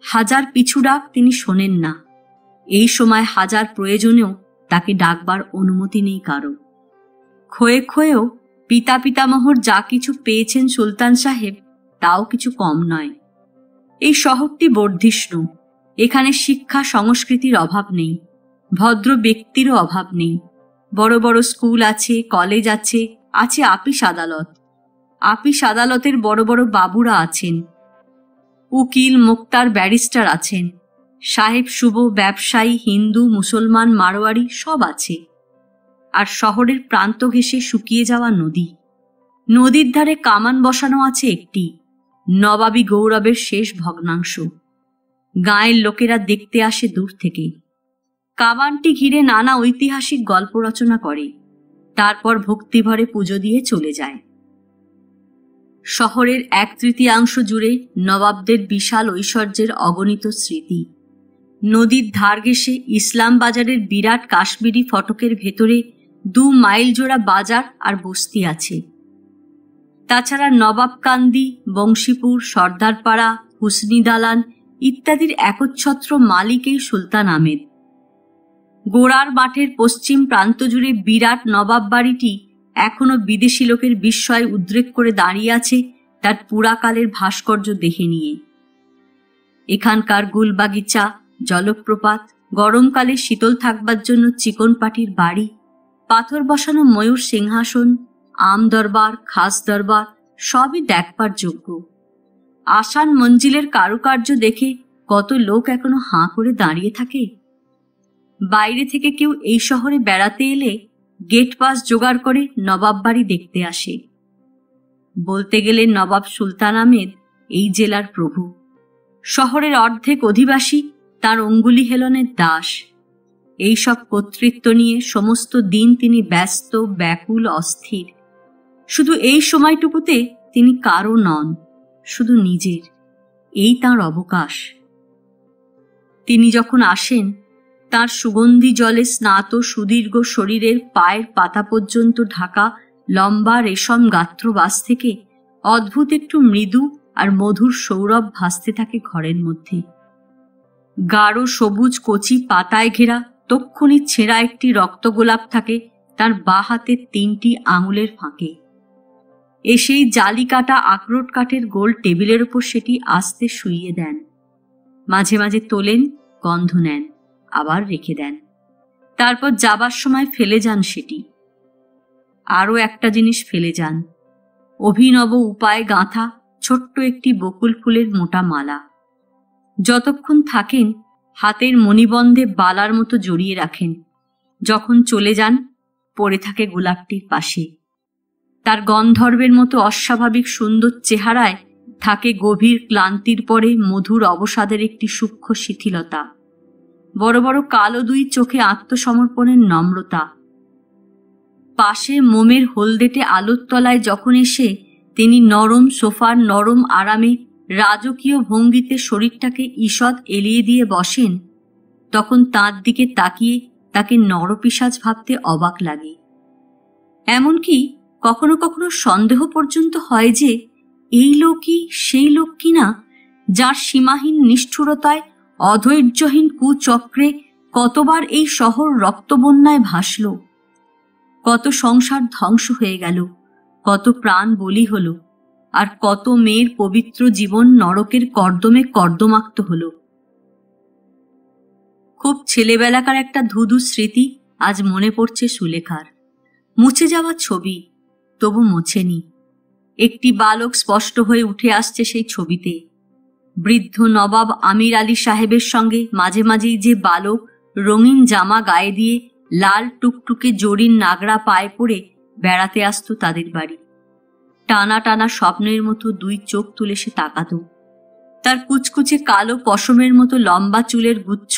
[SPEAKER 1] হাজার পিছু ডাক তিনি শোনেন না। এই সময় হাজার প্রয়োজনেও তাকে ডাকবার অনুমতি নেই কারো। ক্ষয়ে ক্ষয়েও পিতা পিতামহর যা কিছু পেয়েছেন সুলতান সাহেব, তাও কিছু কম নয়। এই শহরটি বর্ধিষ্ণু, এখানে শিক্ষা সংস্কৃতির অভাব নেই, ভদ্র ব্যক্তিরও অভাব নেই। বড় বড় স্কুল আছে, কলেজ আছে, আছে আপিস আদালত। আপিস আদালতের বড় বড় বাবুরা আছেন, উকিল মোক্তার ব্যারিস্টার আছেন, সাহেব শুভ ব্যবসায়ী হিন্দু মুসলমান মারোয়ারি সব আছে। আর শহরের প্রান্ত ঘেঁষে শুকিয়ে যাওয়া নদী, নদীর ধারে কামান বসানো আছে একটি, নবাবী গৌরবের শেষ ভগ্নাংশ। গাঁয়ের লোকেরা দেখতে আসে দূর থেকে। কামানটি ঘিরে নানা ঐতিহাসিক গল্প রচনা করে, তারপর ভক্তিভরে পুজো দিয়ে চলে যায়। শহরের 1/3 জুড়ে নবাবদের বিশাল ঐশ্বর্যের অগণিত স্মৃতি। নদীর ধার ঘেঁষে ইসলাম বাজারের বিরাট কাশ্মীরি ফটকের ভেতরে 2 মাইল জোড়া বাজার আর বস্তি আছে। তাছাড়া নবাবকান্দি, বংশীপুর, সর্দারপাড়া, হুসনি দালান ইত্যাদির একচ্ছত্র মালিক এই সুলতান আহমেদ। গোড়ার মাঠের পশ্চিম প্রান্ত জুড়ে বিরাট নবাব বাড়িটি এখনো বিদেশি লোকের বিস্ময় উদ্রেক করে দাঁড়িয়ে আছে তার পুরাকালের ভাস্কর্য দেখে নিয়ে। এখানকার গুলবাগিচা, জলপ্রপাত, গরমকালে শীতল থাকবার জন্য চিকন পাটির বাড়ি, পাথর বসানো ময়ূর সিংহাসন, আম দরবার, খাস দরবার সবই দেখবার যোগ্য। আসান মঞ্জিলের কারুকার্য দেখে কত লোক এখনো হাঁ করে দাঁড়িয়ে থাকে। বাইরে থেকে কেউ এই শহরে বেড়াতে এলে গেট পাস জোগাড় করে নবাব বাড়ি দেখতে আসে। বলতে গেলে নবাব সুলতান আহমেদ এই জেলার প্রভু। শহরের অর্ধেক অধিবাসী তার অঙ্গুলি হেলনের দাস। এই সব কর্তৃত্ব নিয়ে সমস্ত দিন তিনি ব্যস্ত, ব্যাকুল, অস্থির। শুধু এই সময়টুকুতে তিনি কারও নন, শুধু নিজের। এই তাঁর অবকাশ। তিনি যখন আসেন, তাঁর সুগন্ধি জলে স্নাত সুদীর্ঘ শরীরের পায়ের পাতা পর্যন্ত ঢাকা লম্বা রেশম গাত্রবাস থেকে অদ্ভুত একটু মৃদু আর মধুর সৌরভ ভাসতে থাকে ঘরের মধ্যে। গাঢ় সবুজ কচি পাতায় ঘেরা তক্ষুনি ছেঁড়া একটি রক্তগোলাপ থাকে তার বাঁ হাতের 3টি আঙুলের ফাঁকে। এসেই জালি কাটা আখরোট কাঠের গোল টেবিলের ওপর সেটি আস্তে শুইয়ে দেন। মাঝে মাঝে তোলেন, গন্ধ নেন, আবার রেখে দেন। তারপর যাবার সময় ফেলে যান সেটি। আরও একটা জিনিস ফেলে যান, অভিনব উপায়ে গাঁথা ছোট্ট একটি বকুল ফুলের মোটা মালা। যতক্ষণ থাকেন হাতের মণিবন্ধে বালার মতো জড়িয়ে রাখেন। যখন চলে যান পড়ে থাকে গোলাপটির পাশে। তার গন্ধর্বের মতো অস্বাভাবিক সুন্দর চেহারায় থাকে গভীর ক্লান্তির পরে মধুর অবসাদের একটি সূক্ষ্ম শিথিলতা। বড় বড় কালো 2 চোখে আত্মসমর্পণের নম্রতা। পাশে মোমের হলদেটে আলোর তলায় যখন এসে তিনি নরম সোফার নরম আরামে রাজকীয় ভঙ্গিতে শরীরটাকে ঈষৎ এলিয়ে দিয়ে বসেন, তখন তাঁর দিকে তাকিয়ে তাকে নরপিশাচ ভাবতে অবাক লাগে। এমনকি কখনো কখনো সন্দেহ পর্যন্ত হয় যে এই লোকই সেই লোক কিনা, যার সীমাহীন নিষ্ঠুরতায়, অধৈর্যহীন কুচক্রে কতবার এই শহর রক্তবন্যায় ভাসল, কত সংসার ধ্বংস হয়ে গেল, কত প্রাণ বলি হল, আর কত মেয়ের পবিত্র জীবন নরকের কর্দমে কর্দমাক্ত হল। খুব ছেলেবেলাকার একটা ধুধু স্মৃতি আজ মনে পড়ছে সুলেখার। মুছে যাওয়া ছবি, তবু মোছেনি। একটি বালক স্পষ্ট হয়ে উঠে আসছে সেই ছবিতে। বৃদ্ধ নবাব আমির আলী সাহেবের সঙ্গে মাঝে মাঝেই যে বালক রঙিন জামা গায়ে দিয়ে লাল টুকটুকে জরির নাগড়া পায়ে পড়ে বেড়াতে আসতো তাদের বাড়ি। টানা টানা স্বপ্নের মতো 2 চোখ তুলে সে তাকাত। তার কুচকুচে কালো পশমের মতো লম্বা চুলের গুচ্ছ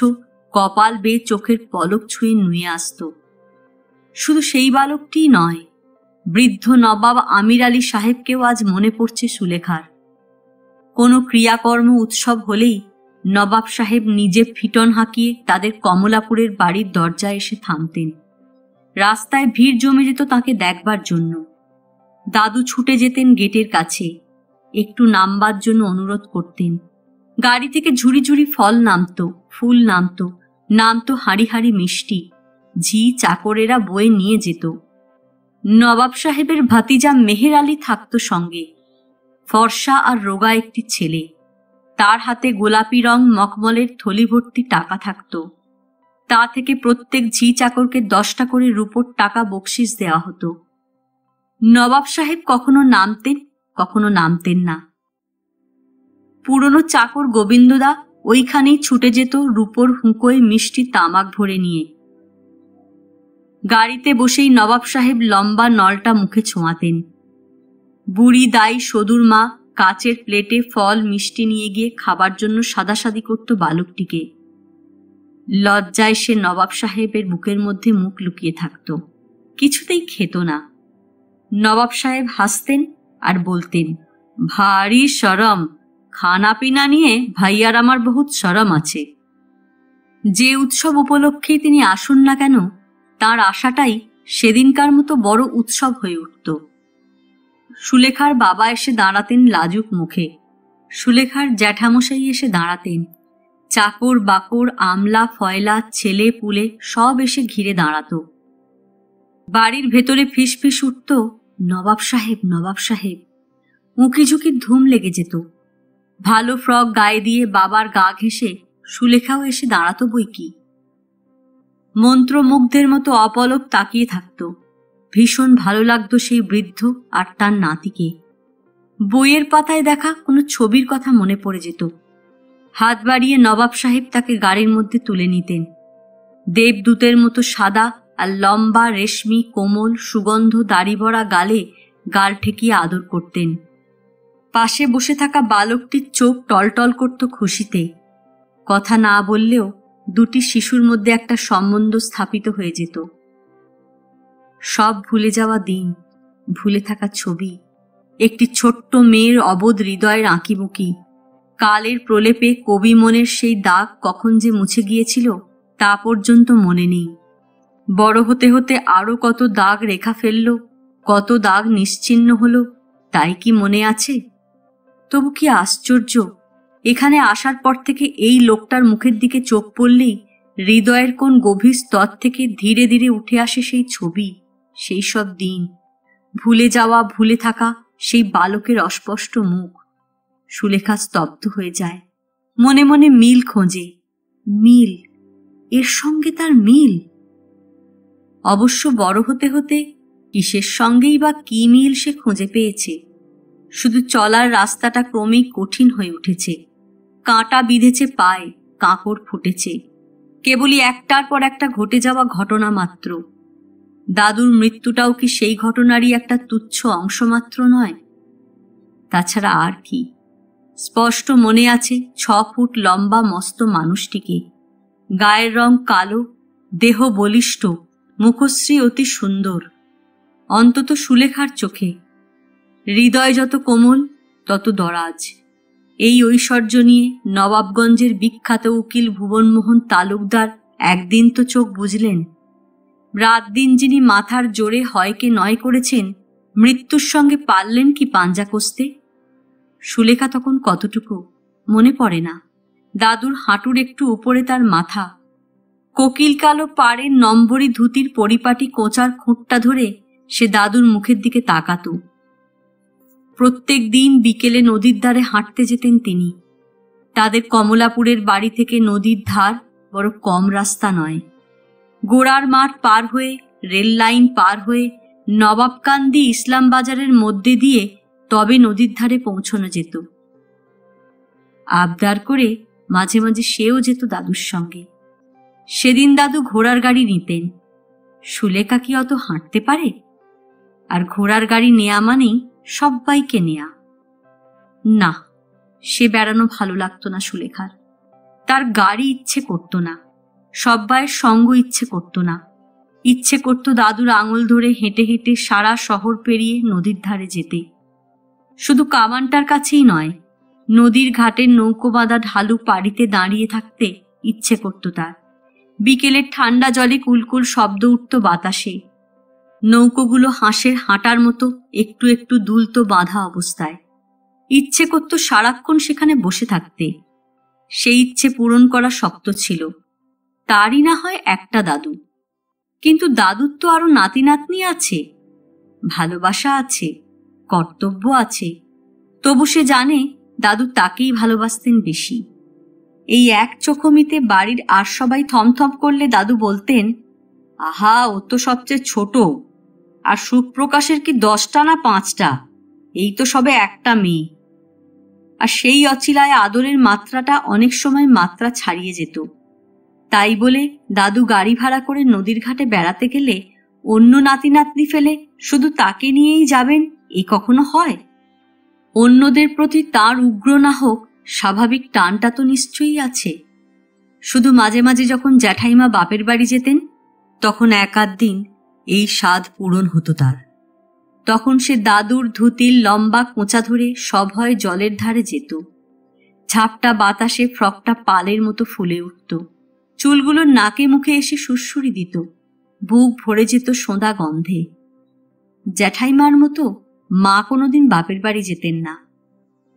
[SPEAKER 1] কপাল বেয়ে চোখের পলক ছুঁয়ে নুয়ে আসত। শুধু সেই বালকটিই নয়, বৃদ্ধ নবাব আমির আলী সাহেবকেও আজ মনে পড়ছে সুলেখার। কোনো ক্রিয়াকর্ম উৎসব হলেই নবাব সাহেব নিজে ফিটন হাঁকিয়ে তাদের কমলাপুরের বাড়ির দরজায় এসে থামতেন। রাস্তায় ভিড় জমে যেত তাকে দেখবার জন্য। দাদু ছুটে যেতেন গেটের কাছে, একটু নামবার জন্য অনুরোধ করতেন। গাড়ি থেকে ঝুড়ি ঝুড়ি ফল নামতো, ফুল নামতো হাঁড়ি হাঁড়ি মিষ্টি। ঝি চাকরেরা বয়ে নিয়ে যেত। নবাব সাহেবের ভাতিজা মেহের আলী থাকতো সঙ্গে, ফর্সা আর রোগা একটি ছেলে। তার হাতে গোলাপি রং মখমলের থলি ভর্তি টাকা থাকত। তা থেকে প্রত্যেক ঝি চাকরকে 10টা করে রূপোর টাকা বকশিস দেওয়া হতো। নবাব সাহেব কখনো নামতেন, কখনো নামতেন না। পুরনো চাকর গোবিন্দদা ওইখানেই ছুটে যেত রূপোর হুঁকোয় মিষ্টি তামাক ভরে নিয়ে। গাড়িতে বসেই নবাব সাহেব লম্বা নলটা মুখে ছোঁয়াতেন। বুড়ি দাই সদুর মা কাচের প্লেটে ফল মিষ্টি নিয়ে গিয়ে খাবার জন্য সাদাসাদি করত বালকটিকে। লজ্জায় সে নবাব সাহেবের বুকের মধ্যে মুখ লুকিয়ে থাকত, কিছুতেই খেত না। নবাব সাহেব হাসতেন আর বলতেন, ভারী শরম, খানা পিনা নিয়ে ভাইয়ার আমার বহুত শরম আছে। যে উৎসব উপলক্ষেই তিনি আসুন না কেন, তার আশাটাই সেদিনকার মতো বড় উৎসব হয়ে উঠত। সুলেখার বাবা এসে দাঁড়াতেন লাজুক মুখে, সুলেখার জ্যাঠামশাই এসে দাঁড়াতেন, চাকর বাকর, আমলা ফয়লা, ছেলে পুলে সব এসে ঘিরে দাঁড়াত। বাড়ির ভেতরে ফিস ফিস উঠত, নবাব সাহেব, নবাব সাহেব। উঁকি ঝুঁকির ধুম লেগে যেত। ভালো ফ্রক গায়ে দিয়ে বাবার গা ঘেঁষে সুলেখাও এসে দাঁড়াতো বই কি। মন্ত্রমুগ্ধের মতো অপলক তাকিয়ে থাকত। ভীষণ ভালো লাগতো সেই বৃদ্ধ আর তার নাতিকে। বইয়ের পাতায় দেখা কোনো ছবির কথা মনে পড়ে যেত। হাত বাড়িয়ে নবাব সাহেব তাকে গাড়ির মধ্যে তুলে নিতেন। দেবদূতের মতো সাদা আর লম্বা, রেশমি, কোমল, সুগন্ধ দাড়ি ভরা গালে গাল ঠেকিয়ে আদর করতেন। পাশে বসে থাকা বালকটির চোখ টলটল করত খুশিতে। কথা না বললেও দুটি শিশুর মধ্যে একটা সম্বন্ধ স্থাপিত হয়ে যেত। সব ভুলে যাওয়া দিন, ভুলে থাকা ছবি, একটি ছোট্ট মেয়ের অবোধ হৃদয়ের আঁকিবুকি, কালের প্রলেপে কবি মনের সেই দাগ কখন যে মুছে গিয়েছিল তা পর্যন্ত মনে নেই। বড় হতে হতে আরো কত দাগ রেখা ফেলল, কত দাগ নিশ্চিহ্ন হলো, তাই কি মনে আছে? তবু কি আশ্চর্য, এখানে আসার পর থেকে এই লোকটার মুখের দিকে চোখ পড়লেই হৃদয়ের কোন গভীর স্তর থেকে ধীরে ধীরে উঠে আসে সেই ছবি, সেই সব দিন, ভুলে যাওয়া, ভুলে থাকা সেই বালকের অস্পষ্ট মুখ। সুলেখা স্তব্ধ হয়ে যায়, মনে মনে মিল খোঁজে। মিল, এর সঙ্গে তার মিল। অবশ্য বড় হতে হতে কিসের সঙ্গেই বা কি মিল সে খুঁজে পেয়েছে। শুধু চলার রাস্তাটা ক্রমেই কঠিন হয়ে উঠেছে। কাঁটা বিঁধেছে পায়ে, কাঁকড় ফুটেছে। কেবলই একটার পর একটা ঘটে যাওয়া ঘটনা মাত্র। দাদুর মৃত্যুটাও কি সেই ঘটনারই একটা তুচ্ছ অংশ মাত্র নয়? তাছাড়া আর কি? স্পষ্ট মনে আছে 6 ফুট লম্বা মস্ত মানুষটিকে। গায়ের রং কালো, দেহ বলিষ্ঠ, মুখশ্রী অতি সুন্দর, অন্তত সুলেখার চোখে। হৃদয় যত কোমল তত দরাজ। এই ঐশ্বর্য নিয়ে নবাবগঞ্জের বিখ্যাত উকিল ভুবনমোহন তালুকদার একদিন তো চোখ বুঝলেন। রাত দিন যিনি মাথার জোরে হয়কে নয় করেছেন, মৃত্যুর সঙ্গে পারলেন কি পাঞ্জা কষতে? সুলেখা তখন কতটুকু মনে পড়ে না। দাদুর হাঁটুর একটু উপরে তার মাথা। কোকিল কালো পাড়ের নম্বরী ধুতির পরিপাটি কোঁচার খুঁটটা ধরে সে দাদুর মুখের দিকে তাকাত। প্রত্যেক দিন বিকেলে নদীর ধারে হাঁটতে যেতেন তিনি। তাদের কমলাপুরের বাড়ি থেকে নদীর ধার বড় কম রাস্তা নয়। গোড়ার মাঠ পার হয়ে, রেল লাইন পার হয়ে, নবাবকান্দি ইসলামবাজারের মধ্যে দিয়ে তবে নদীর ধারে পৌঁছানো যেত। আবদার করে মাঝে মাঝে সেও যেত দাদুর সঙ্গে। সেদিন দাদু ঘোড়ার গাড়ি নিতেন। সুলেখা কি অত হাঁটতে পারে? আর ঘোড়ার গাড়ি নেয়া মানেই সব্বাইকে নেয়া। না, সে বেড়ানো ভালো লাগতো না সুলেখার। তার গাড়ি ইচ্ছে করতো না, সব্বাইয়ের সঙ্গ ইচ্ছে করতো না। ইচ্ছে করতো দাদুর আঙুল ধরে হেঁটে হেঁটে সারা শহর পেরিয়ে নদীর ধারে যেতে। শুধু কামানটার কাছেই নয়, নদীর ঘাটের নৌকো বাঁধা ঢালু পাড়িতে দাঁড়িয়ে থাকতে ইচ্ছে করতো তার। বিকেলের ঠান্ডা জলে কুলকুল শব্দ উঠত বাতাসে। নৌকোগুলো হাঁসের হাঁটার মতো একটু একটু দুলতো বাঁধা অবস্থায়। ইচ্ছে করতো সারাক্ষণ সেখানে বসে থাকতে। সেই ইচ্ছে পূরণ করা শক্ত ছিল। তারই না হয় একটা দাদু, কিন্তু দাদুর তো আরো নাতি নাতনি আছে, ভালোবাসা আছে, কর্তব্য আছে। তবু সে জানে দাদু তাকেই ভালোবাসতেন বেশি। এই এক চোখমিতে বাড়ির আর সবাই থমথম করলে দাদু বলতেন, আহা, ও তো সবচেয়ে ছোট, আর সুখপ্রকাশের কি 10টা না 5টা, এই তো সবে একটা মেয়ে। আর সেই অচিলায় আদরের মাত্রাটা অনেক সময় মাত্রা ছাড়িয়ে যেত। তাই বলে দাদু গাড়ি ভাড়া করে নদীর ঘাটে বেড়াতে গেলে অন্য নাতি নাতনি ফেলে শুধু তাকে নিয়েই যাবেন, এ কখনো হয়? অন্যদের প্রতি তার উগ্র না হোক স্বাভাবিক টানটা তো নিশ্চয়ই আছে। শুধু মাঝে মাঝে যখন জ্যাঠাইমা বাপের বাড়ি যেতেন তখন এক আধ দিন এই স্বাদ পূরণ হতো তার। তখন সে দাদুর ধুতির লম্বা কোঁচা ধরে সভয় জলের ধারে যেত। ঝাপটা বাতাসে ফ্রকটা পালের মতো ফুলে উঠত, চুলগুলো নাকে মুখে এসে সুরসুরি দিত, বুক ভরে যেত সোঁদা গন্ধে। জ্যাঠাইমার মতো মা কোনোদিন বাপের বাড়ি যেতেন না।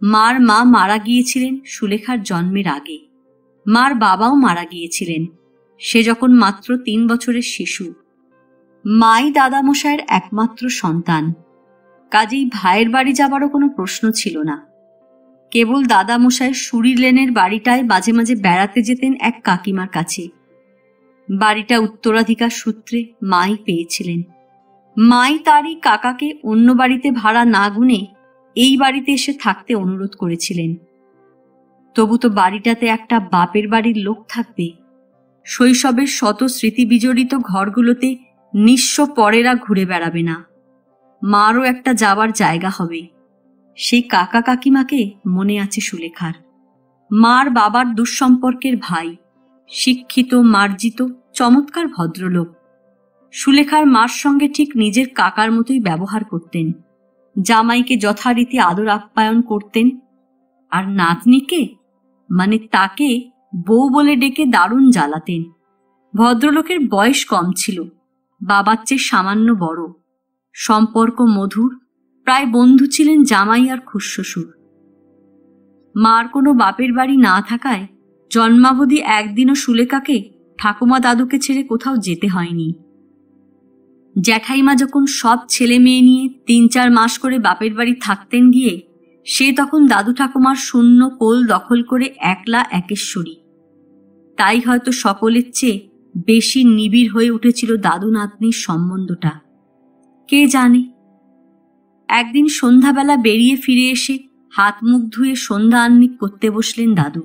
[SPEAKER 1] মার মা মারা গিয়েছিলেন সুলেখার জন্মের আগে। মার বাবাও মারা গিয়েছিলেন, সে যখন মাত্র 3 বছরের শিশু। মাই দাদামশায়ের একমাত্র সন্তান, কাজেই ভাইয়ের বাড়ি যাবারও কোনো প্রশ্ন ছিল না। কেবল দাদামশায়ের সুরি লেনের বাড়িটায় মাঝে মাঝে বেড়াতে যেতেন এক কাকিমার কাছে। বাড়িটা উত্তরাধিকার সূত্রে মাই পেয়েছিলেন। মাই তারই কাকাকে অন্য বাড়িতে ভাড়া না গুনে এই বাড়িতে এসে থাকতে অনুরোধ করেছিলেন। তবু তো বাড়িটাতে একটা বাপের বাড়ির লোক থাকবে। শৈশবের শত স্মৃতি বিজড়িত ঘরগুলোতে নিঃস্ব পরেরা ঘুরে বেড়াবে না। মারও একটা যাওয়ার জায়গা হবে। সেই কাকা কাকিমাকে মনে আছে সুলেখার। মার বাবার দুঃসম্পর্কের ভাই, শিক্ষিত মার্জিত চমৎকার ভদ্রলোক। সুলেখার মার সঙ্গে ঠিক নিজের কাকার মতোই ব্যবহার করতেন। জামাইকে যথারীতি আদর আপ্যায়ন করতেন, আর নাতনিকে মানে তাকে বউ বলে ডেকে দারুণ জ্বালাতেন। ভদ্রলোকের বয়স কম ছিল, বাবার চেয়ে সামান্য বড়। সম্পর্ক মধুর, প্রায় বন্ধু ছিলেন জামাই আর খুড়শ্বশুর। মার কোনো বাপের বাড়ি না থাকায় জন্মাবধি একদিনও সুলেখাকে ঠাকুমা দাদুকে ছেড়ে কোথাও যেতে হয়নি। জ্যাঠাইমা যখন সব ছেলে মেয়ে নিয়ে 3-4 মাস করে বাপের বাড়ি থাকতেন গিয়ে, সে তখন দাদু ঠাকুমার শূন্য কোল দখল করে একলা একেশ্বরী। তাই হয়তো সকলের চেয়ে বেশি নিবিড় হয়ে উঠেছিল দাদু নাতনির সম্বন্ধটা। কে জানে। একদিন সন্ধ্যাবেলা বেরিয়ে ফিরে এসে হাত মুখ ধুয়ে সন্ধ্যা আহ্নিক করতে বসলেন দাদু।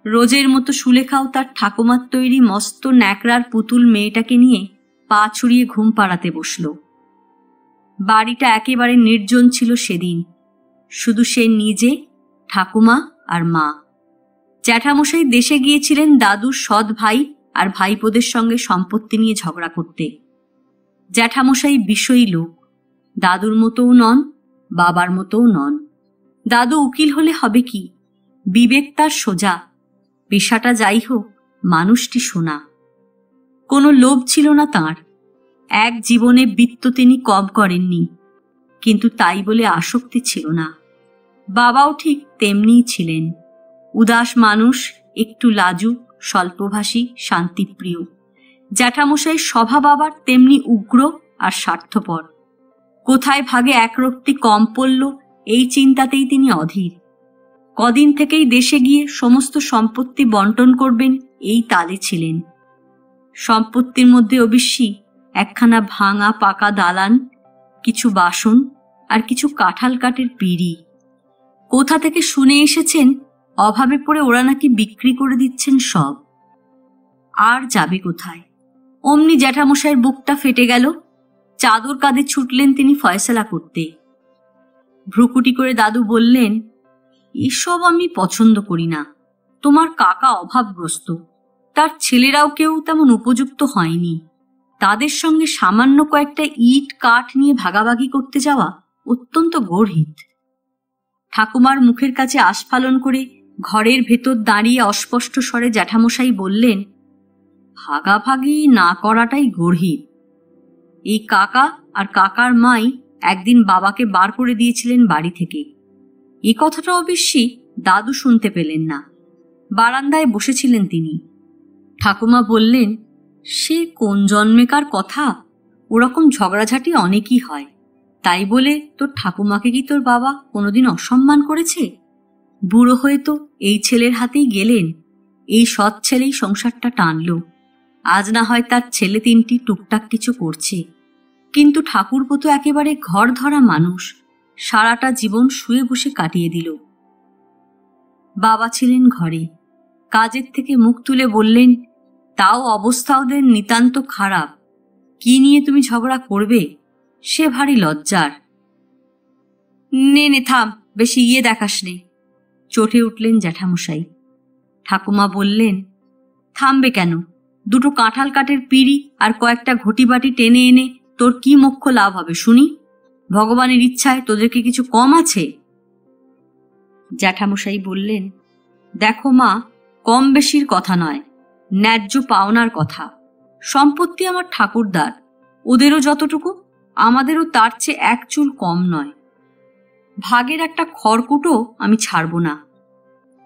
[SPEAKER 1] রোজের মতো সুলেখাও তার ঠাকুমার তৈরি মস্ত ন্যাকড়ার পুতুল মেয়েটাকে নিয়ে পা ছুড়িয়ে ঘুম পাড়াতে বসল। বাড়িটা একেবারে নির্জন ছিল সেদিন। শুধু সে নিজে, ঠাকুমা আর মা। জ্যাঠামশাই দেশে গিয়েছিলেন দাদুর সৎ ভাই আর ভাইপোদের সঙ্গে সম্পত্তি নিয়ে ঝগড়া করতে। জ্যাঠামশাই বিষয়ী লোক, দাদুর মতোও নন, বাবার মতোও নন। দাদু উকিল হলে হবে কি, বিবেক তার সোজা। পেশাটা যাই হোক, মানুষটি সোনা। কোনো লোভ ছিল না তাঁর। এক জীবনে বিত্ত তিনি কম করেননি, কিন্তু তাই বলে আসক্তি ছিল না। বাবাও ঠিক তেমনিই ছিলেন। উদাস মানুষ, একটু লাজুক, স্বল্পভাষী, শান্তিপ্রিয়। জ্যাঠামশাই স্বভাব আবার তেমনি উগ্র আর স্বার্থপর। কোথায় ভাগে একরত্তি কম পড়ল এই চিন্তাতেই তিনি অধীর। কদিন থেকেই দেশে গিয়ে সমস্ত সম্পত্তি বন্টন করবেন এই তালে ছিলেন। সম্পত্তির মধ্যে অবশ্যই একখানা ভাঙা পাকা দালান, কিছু বাসন আর কিছু কাঁঠাল কাঠের পিঁড়ি। কোথা থেকে শুনে এসেছেন অভাবে পড়ে ওরা নাকি বিক্রি করে দিচ্ছেন সব। আর যাবে কোথায়? অমনি জ্যাঠামশাইয়ের বুকটা ফেটে গেল। চাদর কাঁধে ছুটলেন তিনি ফয়সালা করতে। ভ্রুকুটি করে দাদু বললেন, এসব আমি পছন্দ করি না। তোমার কাকা অভাবগ্রস্ত, তার ছেলেরাও কেউ তেমন উপযুক্ত হয়নি। তাদের সঙ্গে সামান্য কয়েকটা ইট কাঠ নিয়ে ভাগাভাগি করতে যাওয়া অত্যন্ত গর্হিত। ঠাকুমার মুখের কাছে আস্ফালন করে ঘরের ভেতর দাঁড়িয়ে অস্পষ্ট স্বরে জ্যাঠামশাই বললেন, ভাগাভাগি না করাটাই গর্হিত। এই কাকা আর কাকার মাই একদিন বাবাকে বার করে দিয়েছিলেন বাড়ি থেকে। এই কথাটা অবশ্যই দাদু শুনতে পেলেন না। বারান্দায় বসেছিলেন তিনি। ঠাকুমা বললেন, সে কোন জন্মেকার কথা, ওরকম ঝগড়াঝাটি অনেকই হয়। তাই বলে তোর ঠাকুমাকে কি তোর বাবা কোনোদিন অসম্মান করেছে? বুড়ো হয়ে তো এই ছেলের হাতেই গেলেন। এই সৎ ছেলেই সংসারটা টানল। আজ না হয় তার ছেলে 3টি টুকটাক কিছু করছে, কিন্তু ঠাকুরপো তো একেবারে ঘর ধরা মানুষ, সারাটা জীবন শুয়ে বসে কাটিয়ে দিল। বাবা ছিলেন ঘরে, কাজের থেকে মুখ তুলে বললেন, তাও অবস্থা ওদের নিতান্ত খারাপ। কি নিয়ে তুমি ঝগড়া করবে? সে ভারী লজ্জার। নে নে থাম, বেশি ইয়ে দেখাস নে, চটে উঠলেন জ্যাঠামশাই। ঠাকুমা বললেন, থামবে কেন? দুটো কাঁঠাল কাঠের পিঁড়ি আর কয়েকটা ঘটিবাটি টেনে এনে তোর কি মোক্ষ লাভ হবে শুনি? ভগবানের ইচ্ছায় তোদেরকে কিছু কম আছে? জ্যাঠামশাই বললেন, দেখো মা, কম বেশির কথা নয়, ন্যায্য পাওনার কথা। সম্পত্তি আমার ঠাকুরদার, ওদেরও যতটুকু, আমাদেরও তার চেয়ে এক চুল কম নয়। ভাগের একটা খড়কুটো আমি ছাড়ব না।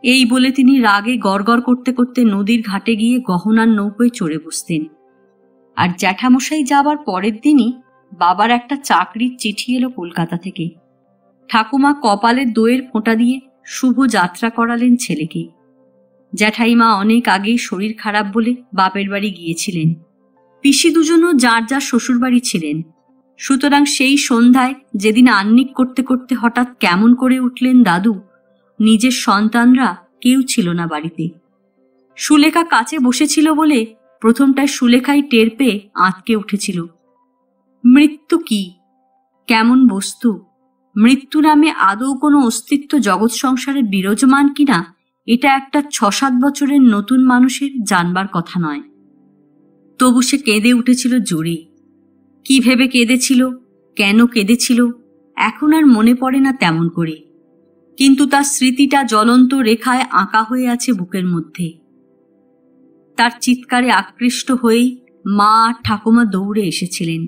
[SPEAKER 1] এই বলে তিনি রাগে গড়গড় করতে করতে নদীর ঘাটে গিয়ে গহনার নৌকোয় চড়ে বসতেন। আর জ্যাঠামশাই যাবার পরের দিনই বাবার একটা চাকরির চিঠি এলো কলকাতা থেকে। ঠাকুমা কপালের দইয়ের ফোঁটা দিয়ে শুভ যাত্রা করালেন ছেলেকে। জ্যাঠাইমা অনেক আগেই শরীর খারাপ বলে বাপের বাড়ি গিয়েছিলেন। পিসি দুজনও যার যার শ্বশুর বাড়ি ছিলেন। সুতরাং সেই সন্ধ্যায় যেদিন আহ্নিক করতে করতে হঠাৎ কেমন করে উঠলেন দাদু, নিজের সন্তানরা কেউ ছিল না বাড়িতে। সুলেখা কাছে বসেছিল বলে প্রথমটায় সুলেখাই টের পেয়ে আঁতকে উঠেছিল। মৃত্যু কি, কেমন বস্তু? মৃত্যু নামে আদৌ কোনো অস্তিত্ব জগৎ সংসারে বিরাজমান কিনা, এটা একটা 6-7 বছরের নতুন মানুষের জানবার কথা নয়। তবু সে কেঁদে উঠেছিল জোরে। কি ভেবে কেঁদেছিল, কেন কেঁদেছিল, এখন আর মনে পড়ে না তেমন করে, কিন্তু তার স্মৃতিটা জ্বলন্ত রেখায় আঁকা হয়ে আছে বুকের মধ্যে। তার চিৎকারে আকৃষ্ট হয়েই মা আর ঠাকুমা দৌড়ে এসেছিলেন।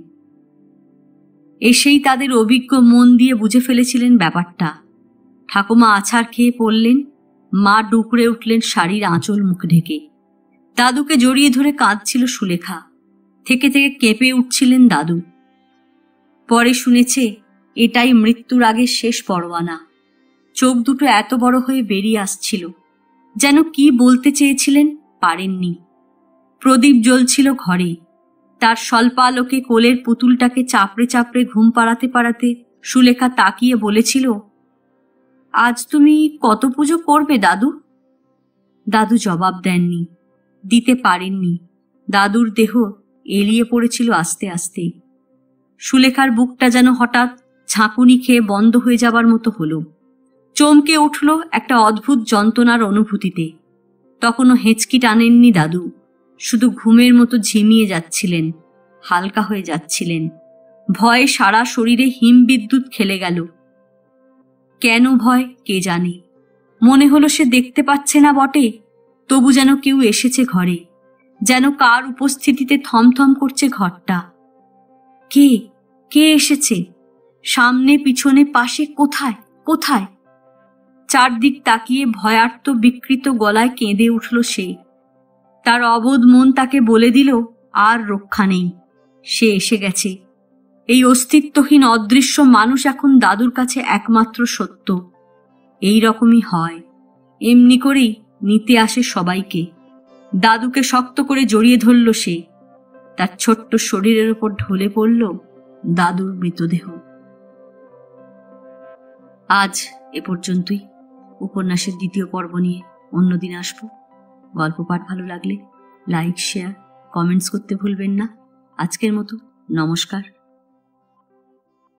[SPEAKER 1] এসেই তাদের অভিজ্ঞ মন দিয়ে বুঝে ফেলেছিলেন ব্যাপারটা। ঠাকুমা আছাড় খেয়ে পড়লেন, মা ডুকরে উঠলেন শাড়ির আঁচল মুখ ঢেকে। দাদুকে জড়িয়ে ধরে কাঁদছিল সুলেখা। থেকে থেকে কেঁপে উঠছিলেন দাদু। পরে শুনেছে এটাই মৃত্যুর আগে শেষ পরোয়ানা। চোখ দুটো এত বড় হয়ে বেরিয়ে আসছিল, যেন কি বলতে চেয়েছিলেন পারেননি। প্রদীপ জ্বলছিল ঘরে। তার স্বল্পালোকে কোলের পুতুলটাকে চাপড়ে চাপড়ে ঘুম পাড়াতে পাড়াতে সুলেখা তাকিয়ে বলেছিল, আজ তুমি কত পুজো করবে দাদু? দাদু জবাব দেননি, দিতে পারেননি। দাদুর দেহ এলিয়ে পড়েছিল আস্তে আস্তে। সুলেখার বুকটা যেন হঠাৎ ঝাঁকুনি খেয়ে বন্ধ হয়ে যাবার মতো হলো। চমকে উঠল একটা অদ্ভুত যন্ত্রণার অনুভূতিতে। তখনও হেঁচকি টানেননি দাদু, শুধু ঘুমের মতো ঝিমিয়ে যাচ্ছিলেন, হালকা হয়ে যাচ্ছিলেন। ভয়ে সারা শরীরে হিমবিদ্যুৎ খেলে গেল। কেন ভয় কে জানে। মনে হলো সে দেখতে পাচ্ছে না বটে, তবু যেন কেউ এসেছে ঘরে, যেন কার উপস্থিতিতে থমথম করছে ঘরটা। কে কে এসেছে? সামনে পিছনে পাশে, কোথায় কোথায়? চারদিক তাকিয়ে ভয়ার্ত বিকৃত গলায় কেঁদে উঠল সে। তার অবোধ মন তাকে বলে দিল আর রক্ষা নেই, সে এসে গেছে। এই অস্তিত্বহীন অদৃশ্য মানুষ এখন দাদুর কাছে একমাত্র সত্য। এই রকমই হয়, এমনি করেই নিতে আসে সবাইকে। দাদুকে শক্ত করে জড়িয়ে ধরল সে। তার ছোট্ট শরীরের ওপর ঢলে পড়ল দাদুর মৃতদেহ। আজ এ পর্যন্তই। উপন্যাসের দ্বিতীয় পর্ব নিয়ে অন্যদিন আসব। গল্প পাঠ ভালো লাগলে লাইক, শেয়ার, কমেন্টস করতে ভুলবেন না। আজকের মতো নমস্কার।